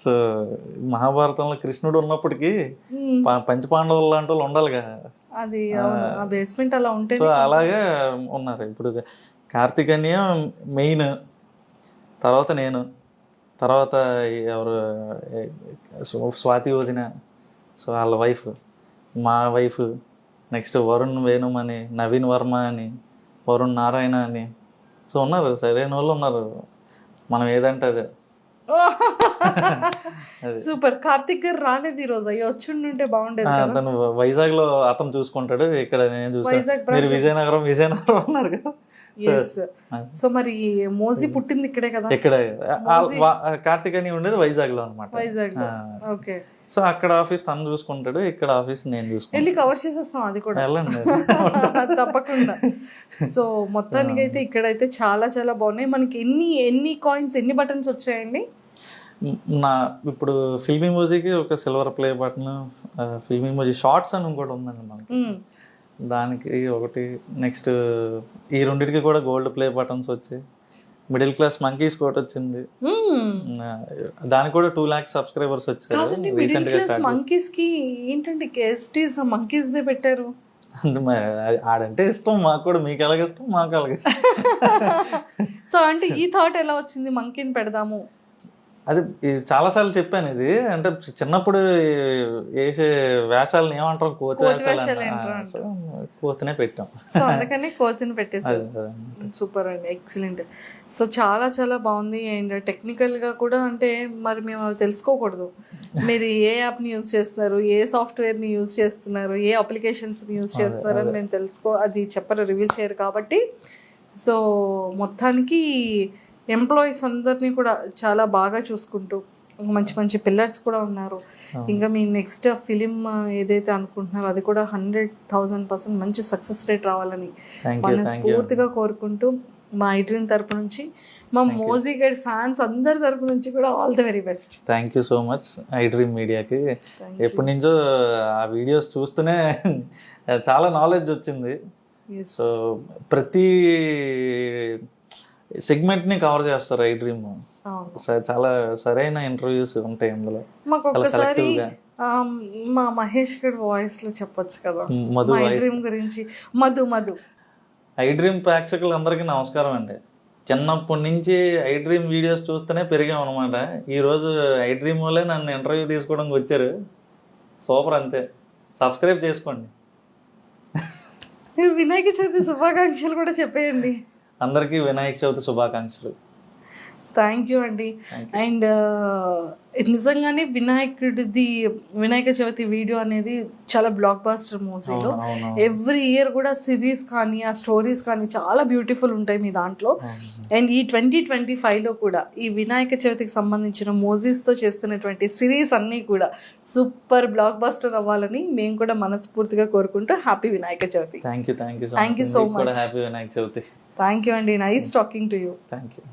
సో మహాభారతంలో కృష్ణుడు ఉన్నప్పటికీ పంచపాండవులు లాంటి వాళ్ళు ఉండాలి కదా, అది బేస్మెంట్ అలా ఉంటే. సో అలాగే ఉన్నారు. ఇప్పుడు కార్తికేయ మెయిన్, తర్వాత నేను, తర్వాత ఎవరు స్వాతి వదిన, సో వాళ్ళ వైఫ్, మా వైఫ్, నెక్స్ట్ వరుణ్ వేణుమ్ అని, నవీన్ వర్మ అని, వరుణ్ నారాయణ అని. సో ఉన్నారు, సరైన వాళ్ళు ఉన్నారు. మనం ఏదంటే అదే. సూపర్. కార్తిక్ గారు రాలేదు ఈ రోజు, అయ్యో వచ్చి బాగుండేది. అతను వైజాగ్ లో అతను చూసుకుంటాడు, ఇక్కడ నేను చూసాను. మీరు విజయనగరం ఉన్నారు కదా. సో మరి మోజీ పుట్టింది ఇక్కడే కదా? ఇక్కడే. కార్తికేయ ఉండేది వైజాగ్ లో అనమాట. వైజాగ్. ఓకే. సో అక్కడ ఆఫీస్ తను చూసుకుంటాడు, ఇక్కడ ఆఫీస్ నేను చూసుకుంటాను. వెళ్ళి కవర్ చేసేస్తాం అది కూడా, తప్పకుండా. సో మొత్తానికి అయితే ఇక్కడైతే చాలా చాలా బాగున్నాయి. మనకి ఎన్ని కాయిన్స్, ఎన్ని బటన్స్ వచ్చాయండి? నా ఇప్పుడు ఫిల్మీ మ్యూజిక్ ఒక silver play button, filmy music shorts అని ఇంకోటి ఉందండి మనకి, దానికి ఒకటి, నెక్స్ట్ ఈ రెండింటికి కూడా గోల్డ్ ప్లే బటన్స్ వచ్చి, మిడిల్ క్లాస్ మంకీస్ కూడా వచ్చింది, దానికి కూడా 2 lakhs సబ్స్క్రైబర్స్ వచ్చారు కాదండి, రీసెంట్ మిడిల్ గా క్లాస్ మంకీస్ కి ఏంటంటే ఎస్టీస్ మంకీస్ దే పెట్టారు. ఆడంటే ఇష్టం మాకు కూడా, మీకు ఎలాగ ఇష్టం మాకు అలాగే ఇష్టం. సో అంటే ఈ థాట్ ఎలా వచ్చింది మంకీని పెడదాము? అది చాలాసార్లు చెప్పాను, ఇది అంటే చిన్నప్పుడు వేసే వేషాలను ఏమంటాం, కోతి వేషాలు వేషాలు సో కోతినే పెట్టాం. సో అందుకని కోతిని పెట్టేసారు. సూపర్ అండి, ఎక్సలెంట్. సో చాలా చాలా బాగుంది. అండ్ టెక్నికల్గా కూడా అంటే మరి మేము అవి తెలుసుకోకూడదు, మీరు ఏ యాప్ని యూజ్ చేస్తున్నారు, ఏ సాఫ్ట్వేర్ని యూజ్ చేస్తున్నారు, ఏ అప్లికేషన్స్ని యూజ్ చేస్తున్నారు అని మేము అది చెప్పరు, రివీల్ చేయరు కాబట్టి. సో మొత్తానికి ఎంప్లాయీస్ అందరినీ కూడా చాలా బాగా చూసుకుంటూ మంచి మంచి పిల్లర్స్ కూడా ఉన్నారు. ఇంకా మీ నెక్స్ట్ ఫిలిం ఏదైతే అనుకుంటున్నారో అది కూడా 100,000% మంచి సక్సెస్ రేట్ రావాలని మనస్ఫూర్తిగా కోరుకుంటూ మా ఐడ్రీమ్ తరపు నుంచి, మా మోజీ గైడ్ ఫ్యాన్స్ అందరి తరపు నుంచి కూడా all the very best. Thank you so much iDream మీడియాకి. ఎప్పటి నుంచో ఆ వీడియోస్ చూస్తూనే చాలా నాలెడ్జ్ వచ్చింది. సో ప్రతి సెగ్మెంట్ని కవర్ చేస్తారు ఐడ్రీమ్. చాలా సరైన ఇంటర్వ్యూస్ ఉంటాయి అందులో. మాకు ఒక్కసారి మా మహేష్ గడ్ వాయిస్ లో చెప్పొచ్చు కదా మధు ఐడ్రీమ్ గురించి? మధు ఐడ్రీమ్ ప్రేక్షకులు అందరికీ నమస్కారం అండి. చిన్నప్పటి నుంచి ఐడ్రీమ్ వీడియోస్ చూస్తూనే పెరిగాం అనమాట. ఈరోజు ఐడ్రీమ్ వాళ్ళే నన్ను ఇంటర్వ్యూ తీసుకోవడానికి వచ్చారు. సూపర్, అంతే. సబ్స్క్రైబ్ చేసుకోండి. వినాయక చవితి శుభాకాంక్షలు కూడా చెప్పేయండి అందరికీ. వినాయక చవితి శుభాకాంక్షలు. థ్యాంక్ యూ అండి. అండ్ నిజంగానే వినాయక చవితి వీడియో అనేది చాలా బ్లాక్ బాస్టర్ మూవీలో. ఎవ్రీ ఇయర్ కూడా సిరీస్ కానీ ఆ స్టోరీస్ కానీ చాలా బ్యూటిఫుల్ ఉంటాయి మీ దాంట్లో. అండ్ ఈ 2025లో కూడా ఈ వినాయక చవితికి సంబంధించిన మూవీస్తో చేస్తున్నటువంటి సిరీస్ అన్నీ కూడా సూపర్ బ్లాక్ బాస్టర్ అవ్వాలని మేము కూడా మనస్ఫూర్తిగా కోరుకుంటూ happy Vinayaka Chavithi. Thank you so much. Happy Vinayaka Chavithi. Thank you అండి. Nice talking to you. Thank you.